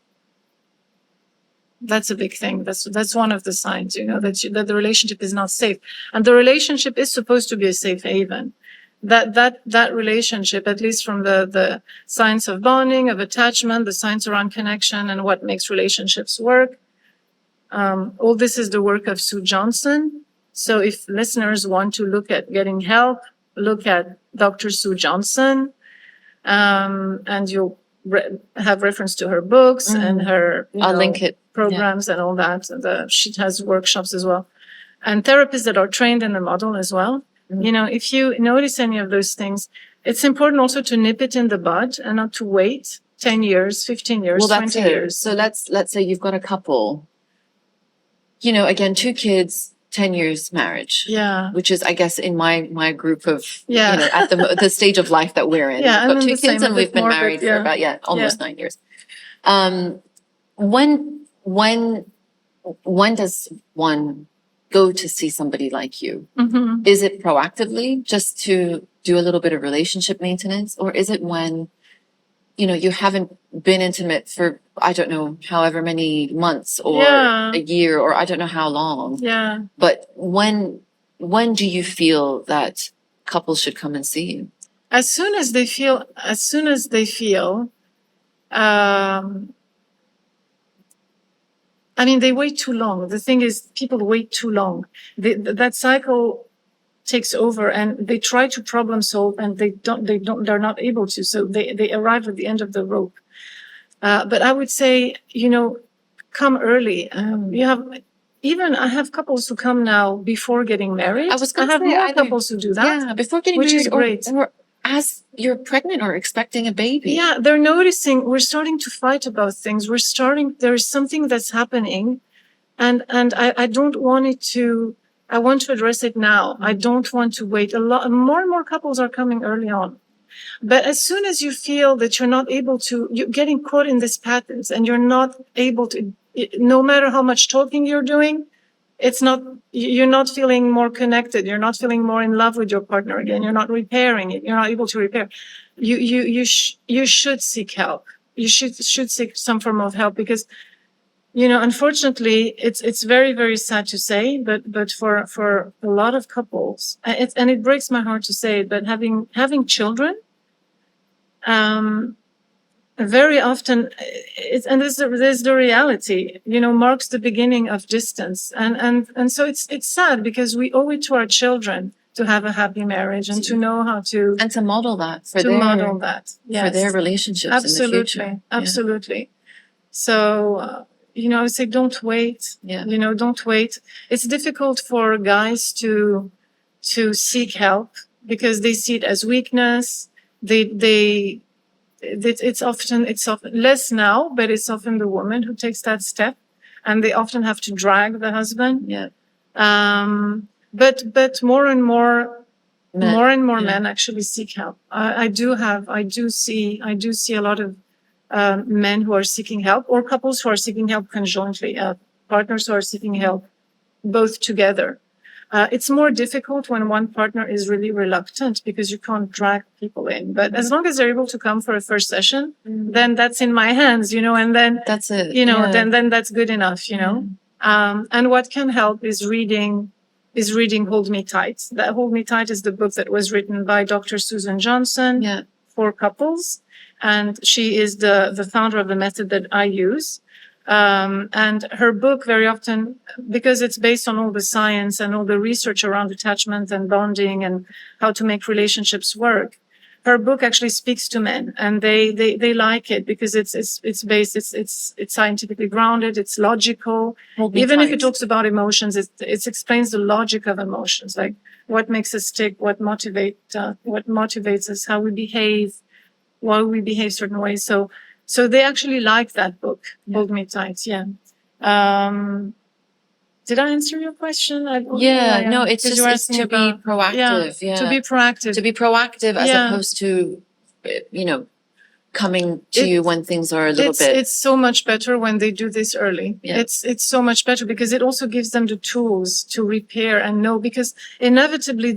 a big thing. That's one of the signs, that the relationship is not safe, and the relationship is supposed to be a safe haven. That relationship, at least from the science of bonding, of attachment, the science around connection and what makes relationships work. All this is the work of Sue Johnson. So if listeners want to look at getting help, look at Dr. Sue Johnson, and you'll have reference to her books and her I'll link it. programs and all that. She has workshops as well, and therapists that are trained in the model as well. If you notice any of those things, it's important also to nip it in the bud and not to wait 10 years, 15 years, Well, that's 20 it. years. So let's say you've got a couple, again, 2 kids, 10 years marriage. Yeah. Which is, I guess, in my group of, Yeah. at the stage of life that we're in. Yeah, We've I'm got in 2 the same, kids a and bit we've been more, but married for about, almost 9 years. When does one go to see somebody like you? Mm-hmm. Is it proactively just to do a little bit of relationship maintenance, or is it when, you haven't been intimate for, I don't know, however many months or Yeah. a year, or I don't know how long. Yeah. But when do you feel that couples should come and see you? As soon as they feel, they wait too long. The thing is, people wait too long. That cycle takes over, and they try to problem solve, and they're not able to. So they arrive at the end of the rope. But I would say, come early. I have couples who come now before getting married. I have more couples who do that. Yeah, before getting which married, is great. or as you're pregnant or expecting a baby. Yeah, they're noticing we're starting to fight about things. There's something that's happening, and I don't want it to. I want to address it now. I don't want to wait. More and more couples are coming early on. But as soon as you feel that you're not able to, you're getting caught in these patterns, and you're not able to, no matter how much talking you're doing, you're not feeling more connected. You're not feeling more in love with your partner again. You're not repairing it. You're not able to repair. You should seek help. You should seek some form of help, because, unfortunately, it's very, very sad to say, but for a lot of couples, and it breaks my heart to say it, but having children, very often, there's the reality, marks the beginning of distance, and so it's sad, because we owe it to our children to have a happy marriage and to know how to and to model that yes. for their relationships Absolutely. in the future. Absolutely. So, I would say don't wait. Yeah. Don't wait. It's difficult for guys to seek help, because they see it as weakness. It's often less now, but it's often the woman who takes that step, and they often have to drag the husband. Yeah. But more and more Men actually seek help. I do see a lot of men who are seeking help, or couples who are seeking help conjointly, partners who are seeking help both together. It's more difficult when one partner is really reluctant because you can't drag people in. But as long as they're able to come for a first session, then that's in my hands, and then That's it. then that's good enough, And what can help is reading Hold Me Tight. That Hold Me Tight is the book that was written by Dr. Susan Johnson for couples. And she is the founder of the method that I use. And her book very often, because it's based on all the science and all the research around attachment and bonding and how to make relationships work, her book actually speaks to men, and they like it because it's scientifically grounded, it's logical. Even if it talks about emotions, it explains the logic of emotions, like what makes us tick, what motivates us, how we behave, why we behave certain ways. So they actually like that book, Hold Me Tight. Yeah. Did I answer your question? No, it's just to be proactive. Yeah. To be proactive. To be proactive as opposed to, coming to you when things are a little bit. It's so much better when they do this early. Yeah. It's so much better because it also gives them the tools to repair and know, because inevitably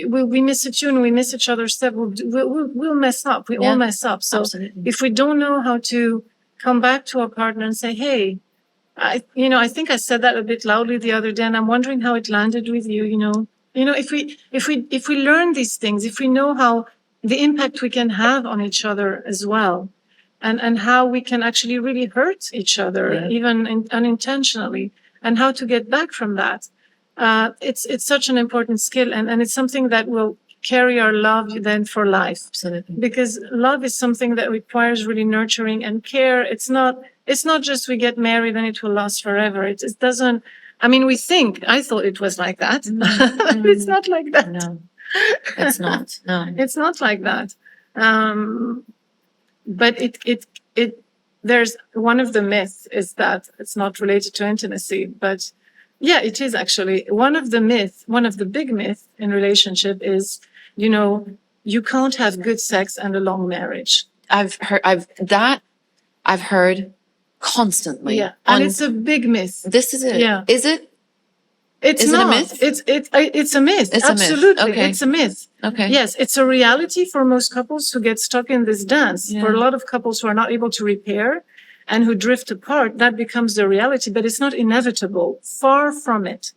we miss a tune, we miss each other's step, we'll mess up. We all mess up. So Absolutely. if we don't know how to come back to our partner and say, hey, I think I said that a bit loudly the other day, and I'm wondering how it landed with you. If we learn these things, if we know how the impact we can have on each other as well, and how we can actually really hurt each other, even unintentionally, and how to get back from that, it's such an important skill, and it's something that will carry our love then for life. Absolutely. Because love is something that requires really nurturing and care. It's not just we get married and it will last forever. It doesn't, I thought it was like that. It's not like that. No, it's not. No. It's not like that. But there's one of the myths is that it's not related to intimacy, but yeah, it is actually. One of the big myths in relationship is, you can't have good sex and a long marriage. I've heard constantly. Yeah, and it's a big myth. This is it. Yeah. Is it? It's Is not. it a myth? It's a myth. It's Absolutely. a myth. Okay. It's a myth. Okay. Yes, it's a reality for most couples who get stuck in this dance. Yeah. For a lot of couples who are not able to repair and who drift apart, that becomes the reality, but it's not inevitable. Far from it.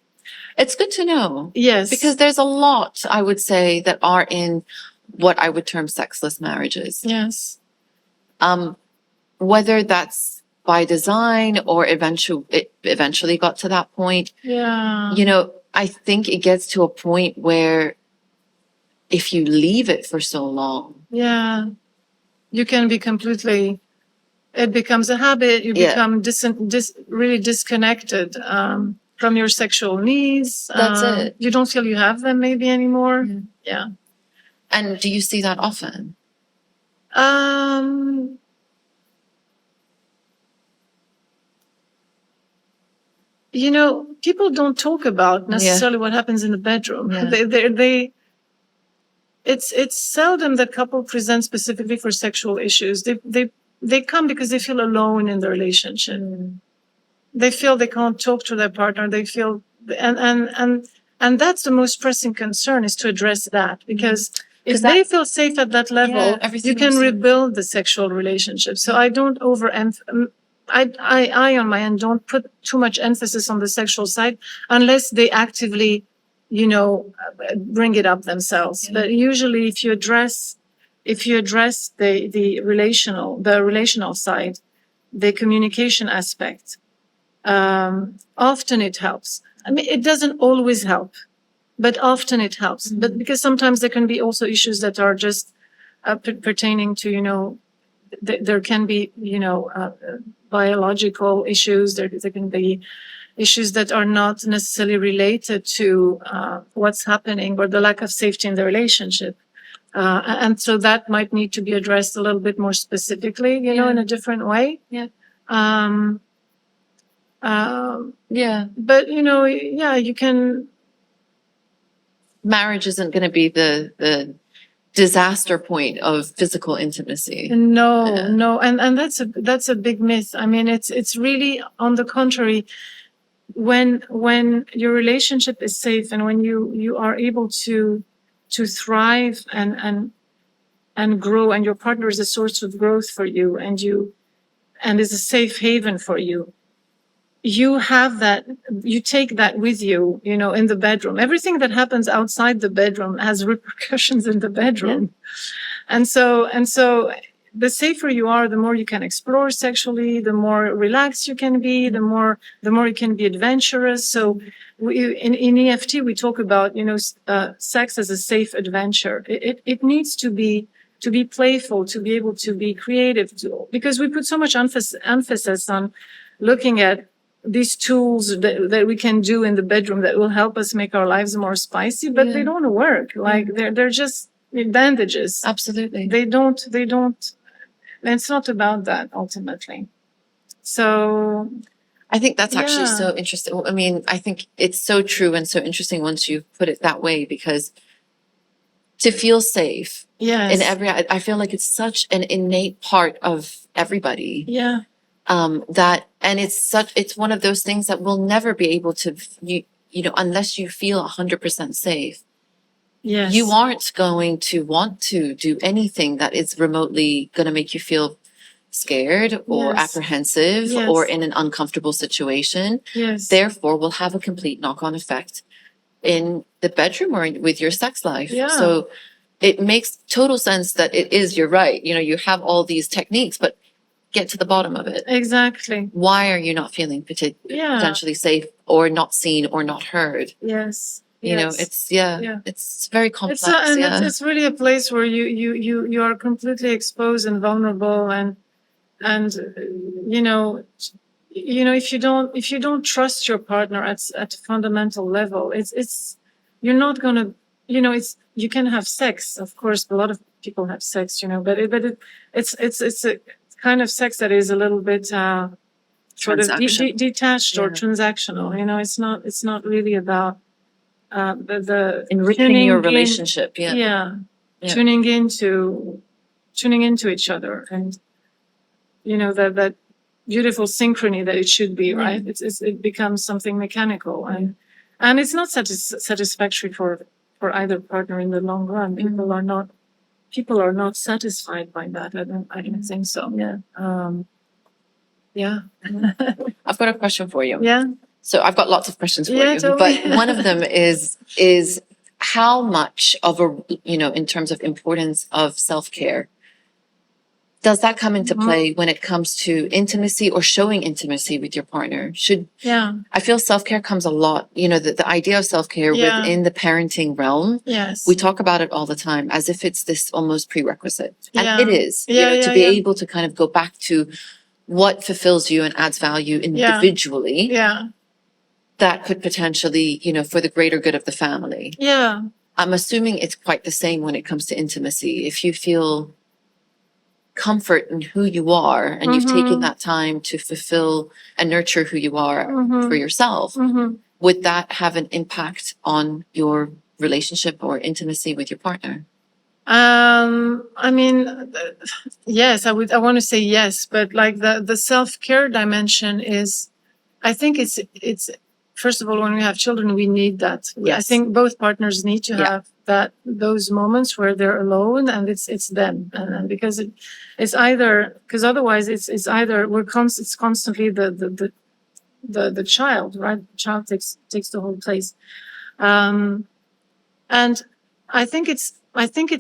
It's good to know. Yes. Because there's a lot, I would say, that are in what I would term sexless marriages. Yes. Whether that's by design or it eventually got to that point. Yeah. I think it gets to a point where if you leave it for so long. Yeah. You can be it becomes a habit. You become really disconnected from your sexual needs. That's it. You don't feel you have them maybe anymore. Yeah. And do you see that often? People don't talk about necessarily what happens in the bedroom. Yeah. It's seldom that couple present specifically for sexual issues. They come because they feel alone in the relationship. They feel they can't talk to their partner. They feel, and that's the most pressing concern, is to address that, because if they feel safe at that level, you can rebuild the sexual relationship. So I don't I on my end don't put too much emphasis on the sexual side unless they actively, bring it up themselves. But usually if you address the relational side, the communication aspect, often it helps. It doesn't always help, but often it helps. But because sometimes there can be also issues that are just pertaining to, there can be, biological issues. There can be issues that are not necessarily related to what's happening or the lack of safety in the relationship. And so that might need to be addressed a little bit more specifically, in a different way. Yeah. But, you can. Marriage isn't going to be the disaster point of physical intimacy. No. And that's a big myth. It's really, on the contrary, when your relationship is safe and when you are able to thrive and grow, and your partner is a source of growth for you, and is a safe haven for you, you have that, you take that with you, in the bedroom. Everything that happens outside the bedroom has repercussions in the bedroom. And so the safer you are, the more you can explore sexually, the more relaxed you can be, the more you can be adventurous. So in EFT, we talk about, sex as a safe adventure. It needs to be playful, to be able to be creative, because we put so much emphasis on looking at these tools that we can do in the bedroom that will help us make our lives more spicy, but they don't work. Like they're just bandages. Absolutely. They don't, and it's not about that ultimately. So I think that's actually so interesting. I mean, I think it's so true and so interesting once you put it that way, because to feel safe in I feel like it's such an innate part of everybody. Yeah. It's one of those things that we'll never be able to, unless you feel 100% safe. Yes. You aren't going to want to do anything that is remotely going to make you feel scared or apprehensive or in an uncomfortable situation. Yes. Therefore, will have a complete knock-on effect in the bedroom or with your sex life. Yeah. So it makes total sense that you're right. You have all these techniques, but get to the bottom of it. Exactly. Why are you not feeling potentially safe or not seen or not heard? Yes. It's very complex. It's really a place where you are completely exposed and vulnerable, and if you don't trust your partner at a fundamental level, you're not gonna, you can have sex, of course. A lot of people have sex, but it's a kind of sex that is a little bit sort of detached or transactional. It's not really about the enriching your relationship. Tuning into each other, and that beautiful synchrony that it should be, right? It becomes something mechanical, and it's not satisfactory for either partner in the long run. People are not satisfied by that. I don't think so. I've got a question for you. Yeah. So I've got lots of questions for you, totally. But one of them is how much of in terms of importance of self-care, does that come into play when it comes to intimacy or showing intimacy with your partner? I feel self-care comes a lot, the idea of self-care within the parenting realm. Yes. We talk about it all the time as if it's this almost prerequisite. And it is, to be able to kind of go back to what fulfills you and adds value individually. Yeah. That could potentially, for the greater good of the family. Yeah. I'm assuming it's quite the same when it comes to intimacy. If you feel comfort in who you are and you've taken that time to fulfill and nurture who you are for yourself, would that have an impact on your relationship or intimacy with your partner? I mean, yes, I want to say yes, but like the self-care dimension is, I think it's first of all, when we have children, we need that. Yes. I think both partners need to have those moments where they're alone and it's them, and because it's either, because otherwise it's either it's constantly the child, right? The child takes the whole place, and I think it's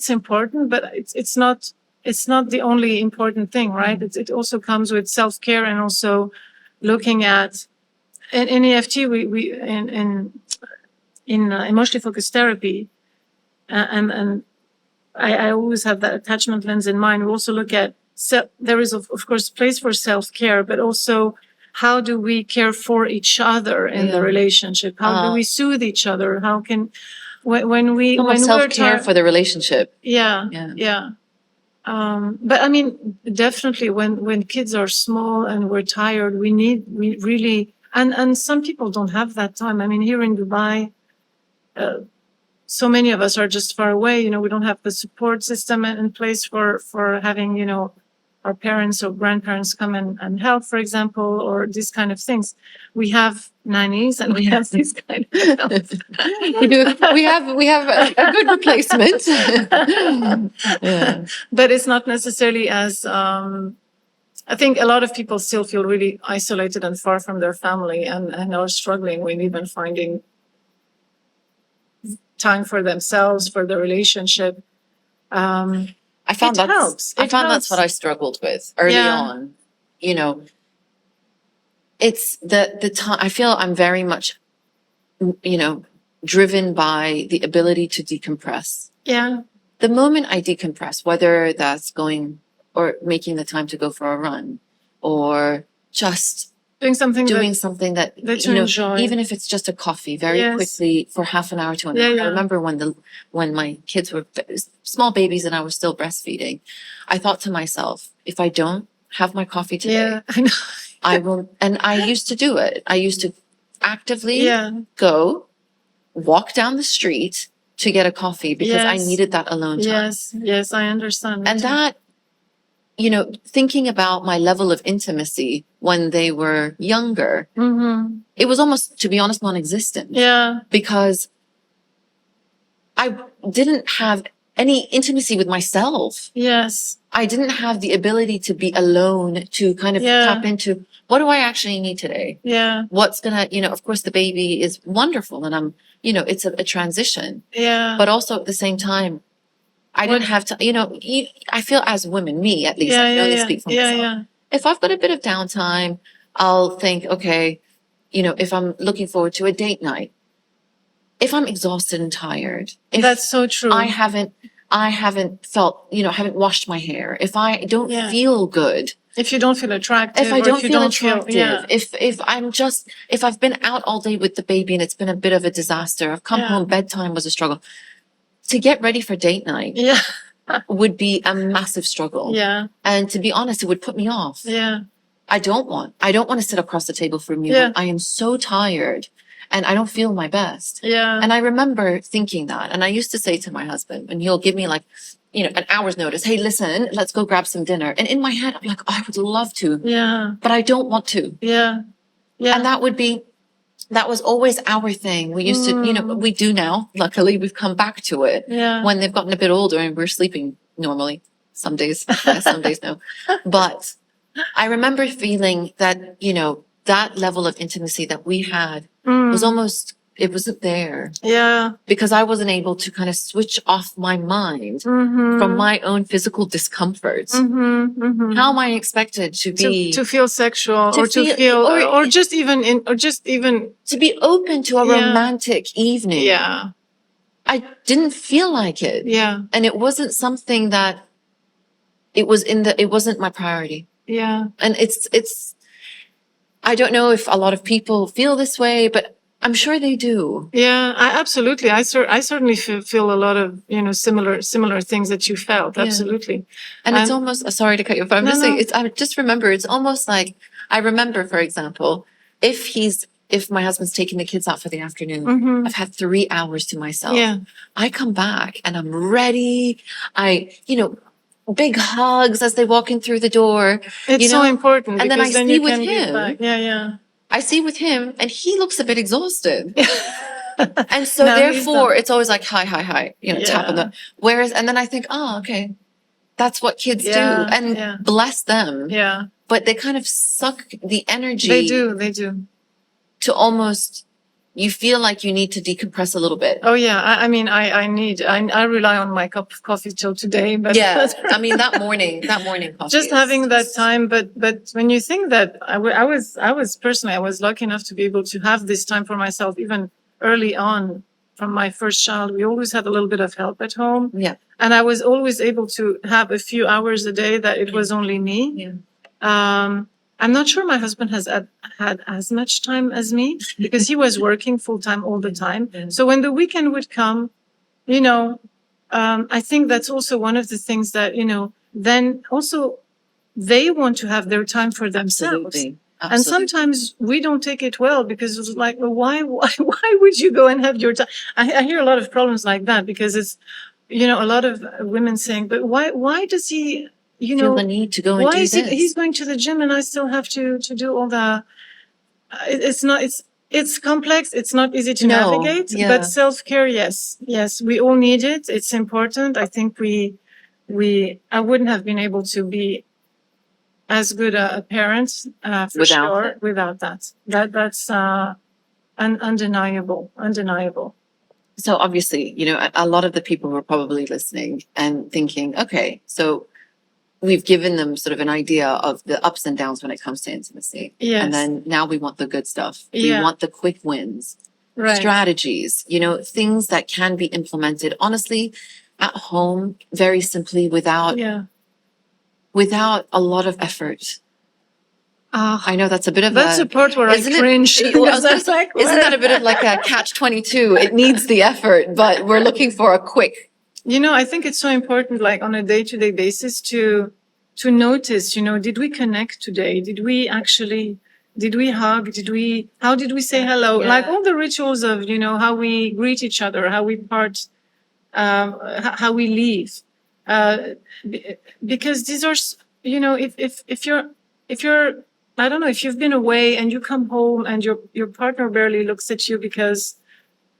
important, but it's not the only important thing, right? It also comes with self-care and also looking at. In EFT, we in emotionally focused therapy, and I always have that attachment lens in mind. We also look at there is of course place for self-care, but also how do we care for each other in the relationship? How do we soothe each other? How can when self-care for the relationship? Yeah. But I mean, definitely when kids are small and we're tired, we really. And some people don't have that time. I mean, here in Dubai, so many of us are just far away. We don't have the support system in place for having, our parents or grandparents come and help, for example, or these kind of things. We have nannies and we have these kind of help. We do. We have a good replacement. Yeah. But it's not necessarily as, I think a lot of people still feel really isolated and far from their family and are struggling with even finding time for themselves, for the relationship. I found It helps. that's It that's what I struggled with early Yeah. on. You know, it's the time. I feel I'm very much, driven by the ability to decompress. Yeah. The moment I decompress, whether that's going or making the time to go for a run, or just Doing something something that that you enjoy. even if it's just a coffee, very Yes. quickly for half an hour to an Yeah, hour. yeah. I remember when my kids were small babies and I was still breastfeeding, I thought to myself, if I don't have my coffee today, Yeah, I know. I will. And I used to do it. I used to actively Yeah. go walk down the street to get a coffee because I Yes. needed that alone time. Yes, I understand. Me And too. that, thinking about my level of intimacy when they were younger, Mm-hmm. it was almost, to be honest, non-existent. Yeah. Because I didn't have any intimacy with myself. Yes. I didn't have the ability to be alone to kind of Yeah. tap into what do I actually need today? Yeah. What's gonna, of course the baby is wonderful and I'm, it's a transition, Yeah. but also at the same time, I didn't have to, I feel as women, me at least, I can only speak for myself. Yeah. If I've got a bit of downtime, I'll think, okay, if I'm looking forward to a date night, if I'm exhausted and tired, if That's so true. I haven't felt, haven't washed my hair, if I don't Yeah. feel good, If you don't feel attractive, if I or don't if you feel don't attractive, yeah. if I've been out all day with the baby and it's been a bit of a disaster, I've come Yeah. home, bedtime was a struggle. To get ready for date night Yeah. would be a massive struggle. Yeah. And to be honest, it would put me off. Yeah. I don't want to sit across the table from you. Yeah. I am so tired and I don't feel my best. Yeah. And I remember thinking that. And I used to say to my husband, and he'll give me like, an hour's notice. Hey, listen, let's go grab some dinner. And in my head, I'm like, oh, I would love to, Yeah. but I don't want to. Yeah. Yeah. And that was always our thing. We used to, we do now. Luckily, we've come back to it Yeah. when they've gotten a bit older and we're sleeping normally. Some days, some days no. But I remember feeling that, that level of intimacy that we had was almost, it wasn't there Yeah. because I wasn't able to kind of switch off my mind Mm-hmm. from my own physical discomforts. Mm-hmm. Mm-hmm. How am I expected to be, to feel sexual To or to feel- feel or- or just even to be open to a Yeah. romantic evening? yeah. I didn't feel like it. Yeah. And it wasn't something that it wasn't my priority. Yeah. And I don't know if a lot of people feel this way, but I'm sure they do. Yeah, absolutely. I certainly feel a lot of, similar things that you felt. Yeah. Absolutely. And it's almost, sorry to cut you off, but I'm No, just saying, no. I just remember, it's almost like, I remember, for example, if my husband's taking the kids out for the afternoon, Mhm. I've had 3 hours to myself. Yeah. I come back and I'm ready. Big hugs as they walk in through the door. It's so important. And then because I then see you with can give him- back. Yeah, yeah. I see with him and he looks a bit exhausted. And so No, he's therefore not. it's always like, hi, tap on Yeah. the, whereas, and then I think, oh, okay, that's what kids Yeah, do. And yeah. bless them. Yeah. But they kind of suck the energy They do. to almost, you feel like you need to decompress a little bit. Oh yeah. I rely on my cup of coffee till today, but Yeah. I mean, that morning coffee. just is having that just- time. But when you think that I was personally, I was lucky enough to be able to have this time for myself, even early on from my first child. We always had a little bit of help at home. Yeah. And I was always able to have a few hours a day that it was only me. Yeah. I'm not sure my husband has had as much time as me because he was working full time all the time. Yeah. So when the weekend would come, I think that's also one of the things that, then also they want to have their time for themselves. Absolutely. And sometimes we don't take it well because it's like, well, why would you go and have your time? I hear a lot of problems like that because it's, a lot of women saying, but why does he you feel know, the need to go and why do is he, this. he's going to the gym and I still have to do all the, it's complex. It's not easy to navigate, but self-care, yes. Yes, we all need it. It's important. I think I wouldn't have been able to be as good a parent, for Without sure, it. without that. That's undeniable. So obviously, a lot of the people who are probably listening and thinking, okay, so we've given them sort of an idea of the ups and downs when it comes to intimacy. Yes. And then now we want the good stuff. Yeah. We want the quick wins, Right. strategies, things that can be implemented honestly at home, very simply without a lot of effort. I know that's a bit of that's the part where I cringe. Isn't that a bit of like a catch-22? It needs the effort, but we're looking for a quick. I think it's so important, like on a day-to-day basis to notice, did we connect today? Did we hug? How did we say hello? Yeah. Like all the rituals of, how we greet each other, how we part, how we leave. Because these are, if you're, I don't know, if you've been away and you come home and your partner barely looks at you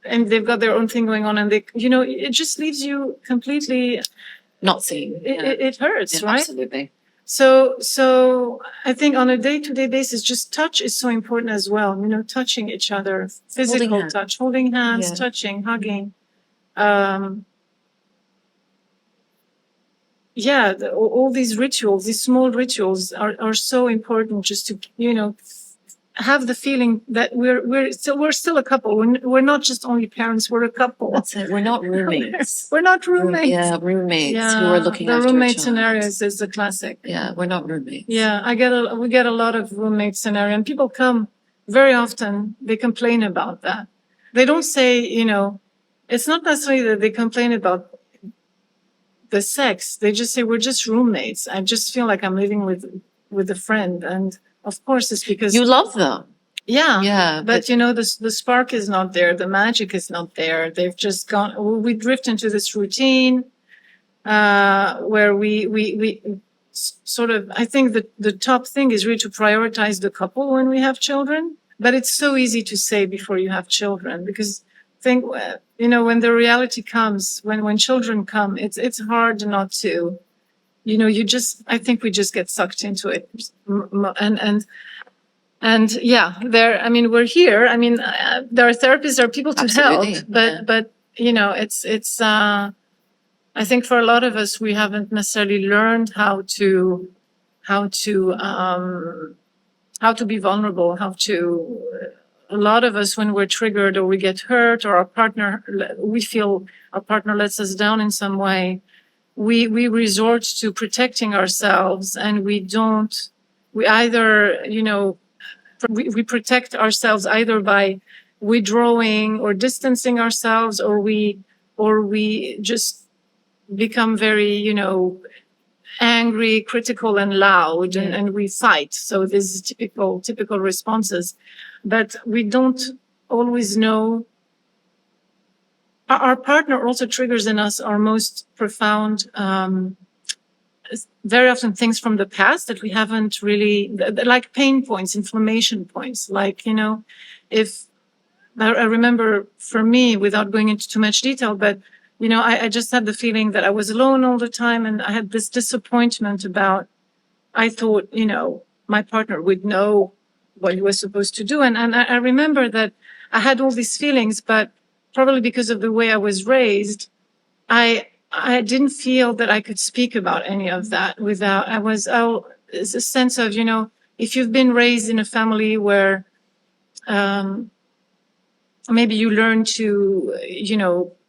and they've got their own thing going on and it just leaves you completely not seen. It hurts, right? Absolutely. So I think on a day-to-day basis, just touch is so important as well. Touching each other, physical touch, holding hands, touching, hugging. All these rituals, these small rituals are so important just to, have the feeling that we're still a couple. We're not just only parents, we're a couple. That's it. We're not roommates. We're not roommates. Roommates who are looking after the roommate each other. scenarios is the classic. Yeah, we're not roommates. Yeah, we get a lot of roommate scenario, and people come very often. They complain about that. They don't say, it's not necessarily that they complain about the sex. They just say we're just roommates. I just feel like I'm living with a friend, and of course it's because you love them. Yeah, but the spark is not there. The magic is not there. They've just gone. We drift into this routine where we sort of. I think that the top thing is really to prioritize the couple when we have children. But it's so easy to say before you have children because when the reality comes, when children come, it's hard not to. I think we just get sucked into it, and we're here. There are therapists, there are people to Absolutely. help, but it's. I think for a lot of us, we haven't necessarily learned how to be vulnerable. A lot of us, when we're triggered or we get hurt, or we feel our partner lets us down in some way, we resort to protecting ourselves, and we either we protect ourselves either by withdrawing or distancing ourselves, or we just become very, angry, critical, and loud, and we fight. So this is typical responses, but we don't always know. Our partner also triggers in us our most profound, very often things from the past that we haven't really, like pain points, inflammation points. Like, if I remember for me, without going into too much detail, but, I just had the feeling that I was alone all the time. And I had this disappointment I thought, my partner would know what he was supposed to do. And I remember that I had all these feelings, but probably because of the way I was raised, I didn't feel that I could speak about any of that it's a sense of, if you've been raised in a family where maybe you learn to,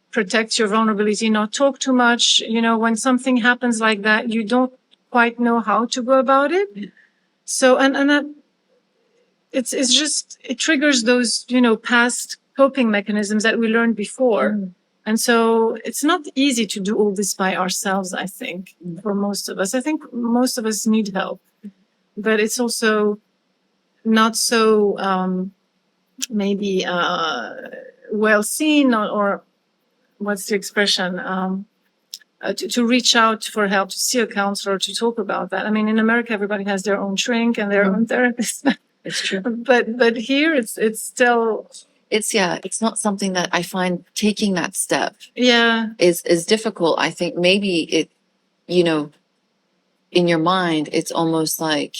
protect your vulnerability, not talk too much, when something happens like that, you don't quite know how to go about it. So, and that it's just, it triggers those, past coping mechanisms that we learned before. And so it's not easy to do all this by ourselves, I think, for most of us. I think most of us need help, but it's also not so maybe well seen, or what's the expression? to reach out for help, to see a counselor, to talk about that. I mean, in America, everybody has their own shrink and their own therapist. It's true. But here it's still, It's not something that I find taking that step yeah, is difficult. I think maybe it, you know, in your mind, it's almost like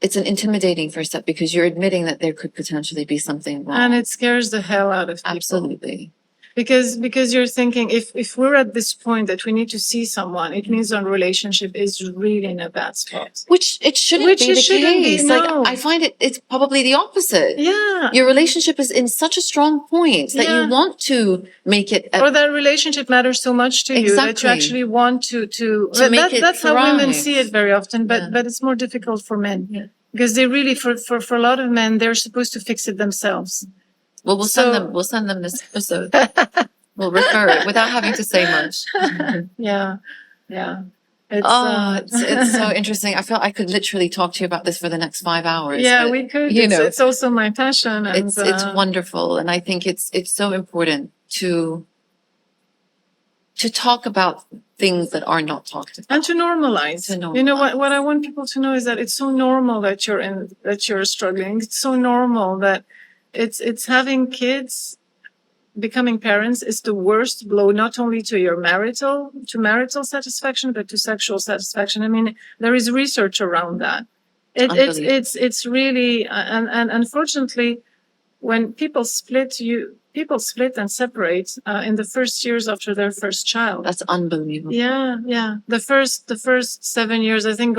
it's an intimidating first step because you're admitting that there could potentially be something wrong. and it scares the hell out of people. Absolutely. Because you're thinking, if we're at this point that we need to see someone, it means our relationship is really in a bad spot. Which it shouldn't Which be it the shouldn't be, case. no. Like I find it's probably the opposite. Yeah. Your relationship is in such a strong point that Yeah. you want to make it Or that relationship matters so much to you that you Exactly. actually want to make it that's how women thrive. see it very often, but Yeah. but it's more difficult for men. Yeah. Because they really, for a lot of men, they're supposed to fix it themselves. Well, So- we'll send them this episode. We'll refer it without having to say much. Yeah. Yeah. It's so interesting. I felt I could literally talk to you about this for the next 5 hours. yeah, but, we could. You It's, know, it's also my passion. And, it's wonderful, and I think it's so important to talk about things that are not talked about. and to normalize. To You know normalize. what I want people to know is that it's so normal that you're struggling. It's so normal that it's having kids, becoming parents is the worst blow, not only to your marital satisfaction, but to sexual satisfaction. I mean, there is research around that. Unbelievable. It's really, and unfortunately, when people split and separate in the first years after their first child. That's unbelievable. Yeah, yeah. The first 7 years, I think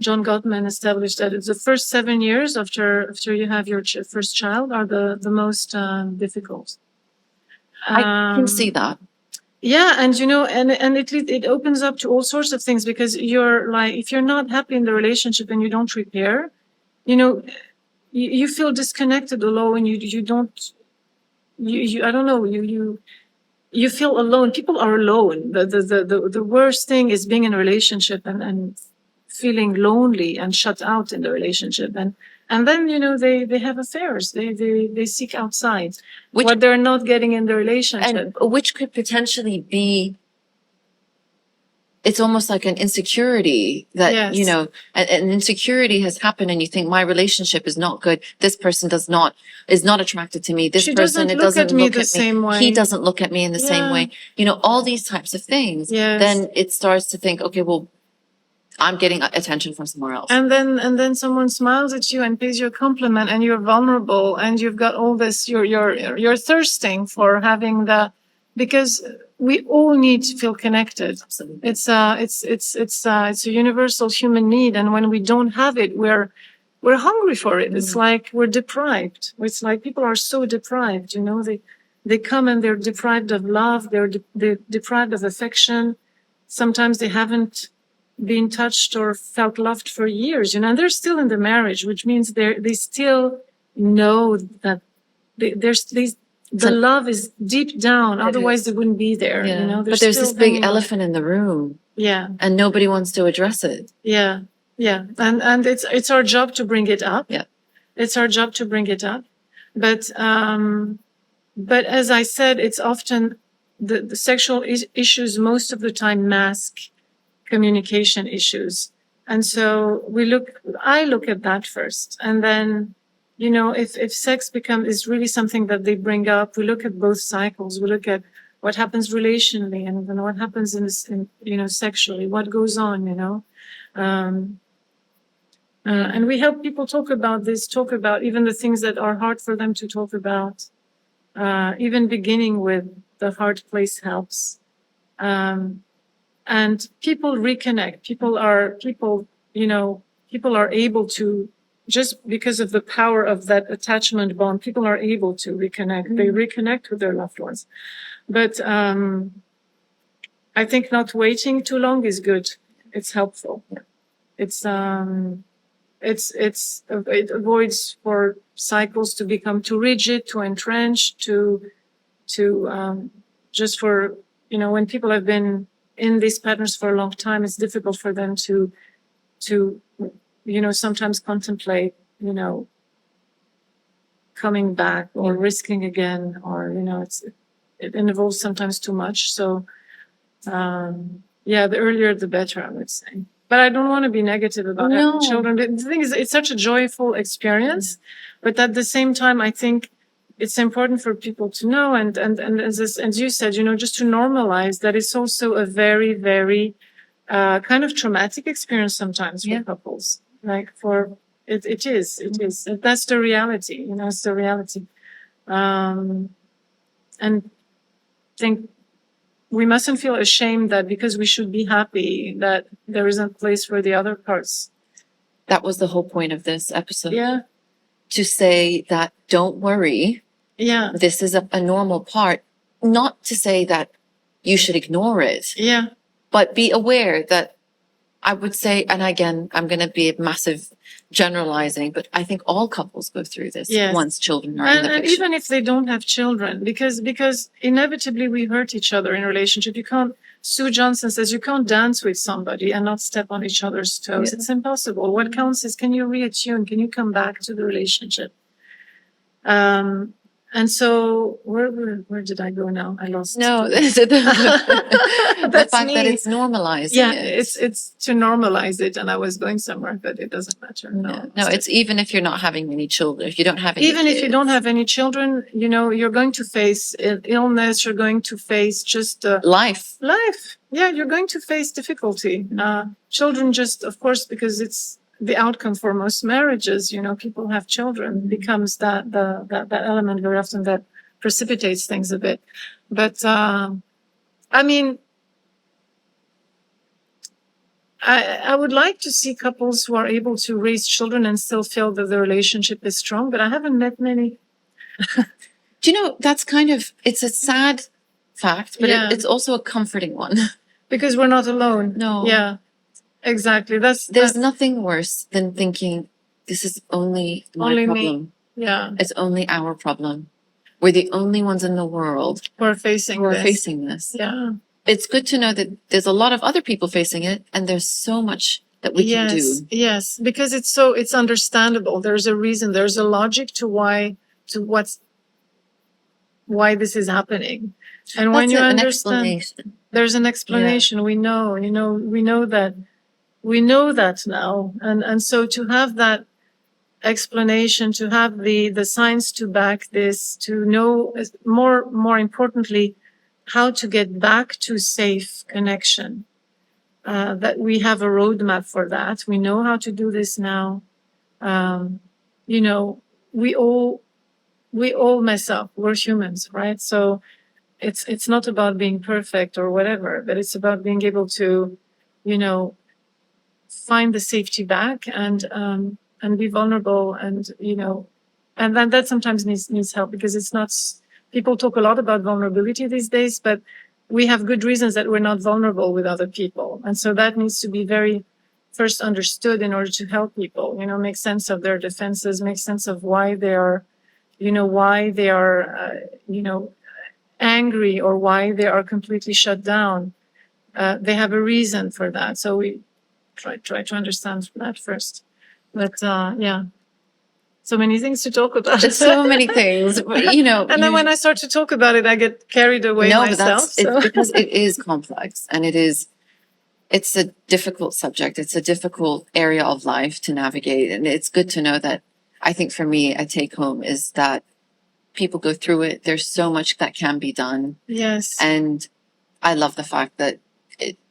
John Gottman established that it's the first 7 years after you have your first child are the most difficult. I can see that. Yeah, and you know, and it opens up to all sorts of things because you're like, if you're not happy in the relationship and you don't repair, you know, you feel disconnected, alone. You don't. I don't know. You feel alone. People are alone. The worst thing is being in a relationship and feeling lonely and shut out in the relationship. And then, you know, they have affairs. They seek outside what they're not getting in the relationship. And which could potentially be, it's almost like an insecurity that, Yes. you know, an insecurity has happened and you think my relationship is not good. This person is not attracted to me. This She person, doesn't it look doesn't at me look the at same me. way. He doesn't look at me in the same Yeah. way. You know, all these types of things. Yes. Then it starts to think, okay, well, I'm getting attention from somewhere else. And then someone smiles at you and pays you a compliment and you're vulnerable and you've got all this, you're thirsting for having because we all need to feel connected. Absolutely. It's a universal human need. And when we don't have it, we're hungry for it. It's like we're deprived. It's like people are so deprived, you know, they come and they're deprived of love. They're deprived of affection. Sometimes they haven't been touched or felt loved for years, you know, and they're still in the marriage, which means they still know that the love is deep down. Otherwise, they wouldn't be there. Yeah. You know, But there's still this big hanging on. elephant in the room Yeah, and nobody wants to address it. yeah, yeah, and it's our job to bring it up. Yeah. It's our job to bring it up, but as I said, it's often the sexual issues most of the time mask communication issues. And so I look at that first. And then, you know, if sex is really something that they bring up, we look at both cycles. We look at what happens relationally and then what happens in you know, sexually, what goes on, you know. And we help people talk about even the things that are hard for them to talk about. Even beginning with the hard place helps. And people reconnect. People are able to, just because of the power of that attachment bond, people are able to reconnect. Mm-hmm. They reconnect with their loved ones. But I think not waiting too long is good. It's helpful. It avoids for cycles to become too rigid, too entrenched, just for, you know, when people have been in these patterns for a long time, it's difficult for them to, you know, sometimes contemplate, you know, coming back or risking again, or, you know, it involves sometimes too much. So, yeah, the earlier the better, I would say. But I don't want to be negative about having children. The thing is, it's such a joyful experience, but at the same time, I think it's important for people to know, and as you said, just to normalize that it's also a very, very kind of traumatic experience sometimes for couples. Like it is. That's the reality. It's the reality. And I think we mustn't feel ashamed that because we should be happy that there isn't a place for the other parts. That was the whole point of this episode. Yeah. To say that don't worry. Yeah. This is a normal part. Not to say that you should ignore it. Yeah. But be aware that I would say, and again, I'm going to be a massive generalizing, but I think all couples go through this once children are in the picture. And even if they don't have children, because inevitably we hurt each other in a relationship. You can't, Sue Johnson says, you can't dance with somebody and not step on each other's toes. Yeah. It's impossible. What counts is, can you reattune? Can you come back to the relationship? And so where did I go now? I lost. No, the fact that it's normalizing. Yeah, it's to normalize it. And I was going somewhere, but it doesn't matter. No, it's even if you're not having any children, if you don't have any even kids. If you don't have any children, you're going to face illness. You're going to face just life. Yeah, you're going to face difficulty. Children just, of course, because it's the outcome for most marriages, people have children, becomes that element very often that precipitates things a bit. But, I mean, I would like to see couples who are able to raise children and still feel that the relationship is strong, but I haven't met many. Do that's it's a sad fact, but it's also a comforting one. Because we're not alone. No. Yeah. Exactly. There's nothing worse than thinking this is only my problem. Me. Yeah. It's only our problem. We're the only ones in the world who are facing this. Yeah. It's good to know that there's a lot of other people facing it, and there's so much that we can do. Yes, because it's understandable. There's a reason. There's a logic to why this is happening. And when you understand, there's an explanation. Yeah. We know that now. And so to have that explanation, to have the science to back this, to know more importantly, how to get back to safe connection, that we have a roadmap for that. We know how to do this now. We all mess up. We're humans, right? So it's not about being perfect or whatever, but it's about being able to, find the safety back and be vulnerable and then that sometimes needs help because it's not, people talk a lot about vulnerability these days, but we have good reasons that we're not vulnerable with other people. And so that needs to be very first understood in order to help people, make sense of their defenses, make sense of why they are, angry or why they are completely shut down. They have a reason for that. So we try to understand that first. But so many things to talk about. There's so many things, and then when I start to talk about it, I get carried away myself. It's because it is complex and it's a difficult subject. It's a difficult area of life to navigate. And it's good to know that I think for me, a take home is that people go through it. There's so much that can be done. Yes. And I love the fact that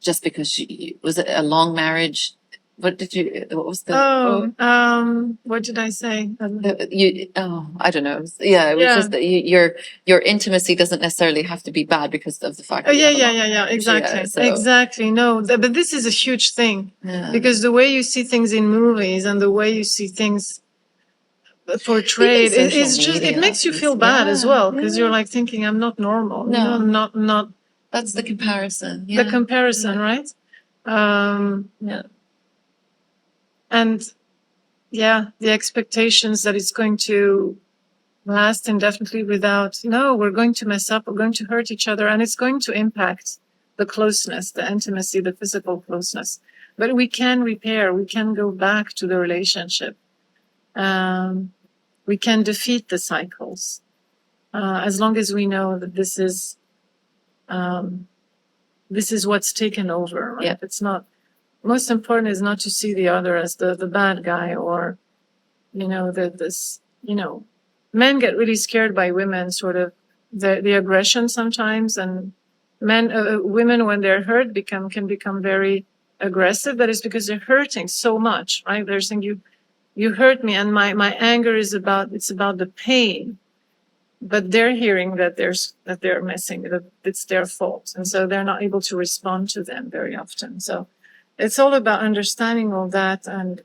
just because was it a long marriage? What was the? What did I say? I don't know. Yeah, it was just that your intimacy doesn't necessarily have to be bad because of the fact. Exactly. Exactly. No, but this is a huge thing because the way you see things in movies and the way you see things portrayed, it makes you feel bad as well because you're like thinking, I'm not normal. No, I'm not. That's the comparison. The comparison, right? And the expectations that it's going to last indefinitely we're going to mess up, we're going to hurt each other, and it's going to impact the closeness, the intimacy, the physical closeness. But we can repair, we can go back to the relationship. We can defeat the cycles as long as we know that this is this is what's taken over, right? Yeah. It's not, most important is not to see the other as the bad guy, or, men get really scared by women, sort of the aggression sometimes, and women, when they're hurt, can become very aggressive. That is because they're hurting so much, right? They're saying, you hurt me, and my anger is about the pain. But they're hearing that they're missing, that it's their fault. And so they're not able to respond to them very often. So it's all about understanding all that, and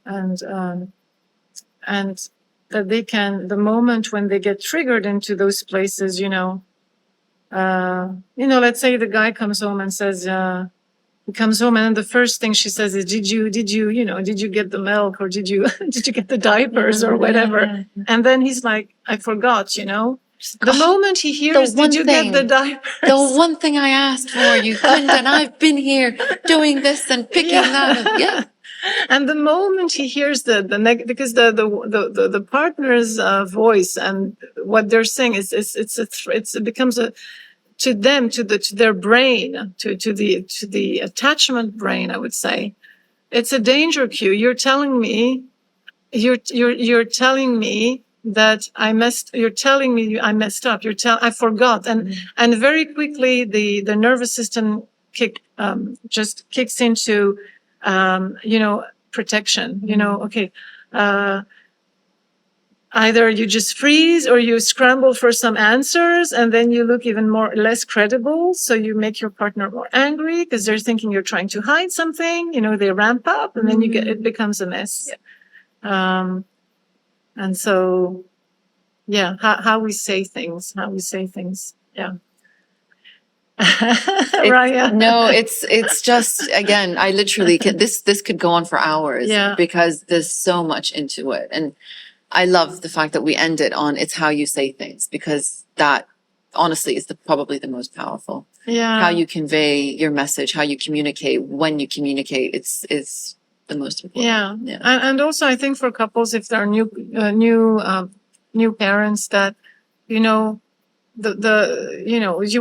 that they can, the moment when they get triggered into those places, let's say the guy comes home and says, he comes home, and then the first thing she says is, did you get the milk, or did you get the diapers, or whatever? And then he's like, I forgot, The moment he hears, did you get the diapers? The one thing I asked for, you couldn't, and I've been here doing this and picking that. And, And the moment he hears because the partner's voice and what they're saying it becomes to them, to their brain, to the attachment brain, I would say, it's a danger cue. You're telling me that I messed up. I forgot. And very quickly the nervous system just kicks into, protection, okay. Either you just freeze, or you scramble for some answers, and then you look even less credible. So you make your partner more angry because they're thinking you're trying to hide something. They ramp up, and then it becomes a mess. Yeah. And so, yeah, how we say things. Yeah. Raya. No, it's just, again, I literally this could go on for hours, because there's so much into it. And I love the fact that we end it on, it's how you say things, because that honestly is probably the most powerful. Yeah. How you convey your message, how you communicate, when you communicate, is the most important. Yeah. And also I think for couples, if there are new parents, that, you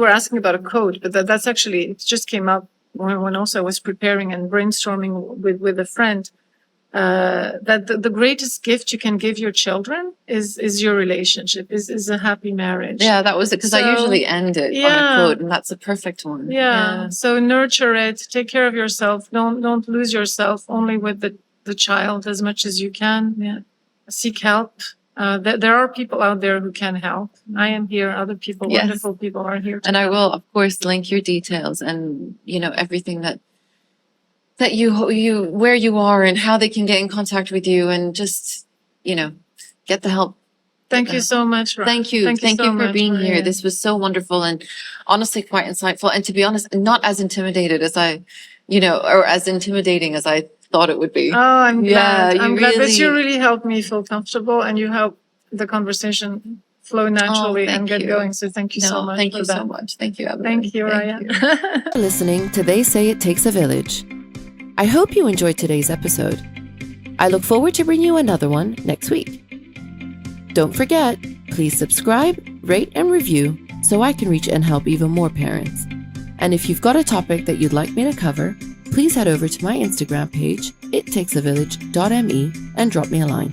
were asking about a code, but that's actually, it just came up when also I was preparing and brainstorming with a friend, that the greatest gift you can give your children is your relationship, is a happy marriage. Yeah, that was it, because I usually end it on a quote, and that's a perfect one. Yeah. So nurture it, take care of yourself, don't lose yourself only with the child as much as you can. Yeah. Seek help. There are people out there who can help. I am here. Other people, wonderful people are here. And I will, of course, link your details and, everything that you where you are and how they can get in contact with you, and just, get the help. Thank you so much. Thank you. Thank you for being here. This was so wonderful and honestly quite insightful. And to be honest, not as intimidated as or as intimidating as I thought it would be. Oh, I'm glad. Yeah, I'm glad that you really helped me feel comfortable, and you helped the conversation flow naturally and get going. So thank you so much. Thank you so much. Thank you, Evelyn. Thank you, Raya. For listening to They Say It Takes a Village. I hope you enjoyed today's episode. I look forward to bringing you another one next week. Don't forget, please subscribe, rate, and review so I can reach and help even more parents. And if you've got a topic that you'd like me to cover, please head over to my Instagram page, ittakesavillage.me, and drop me a line.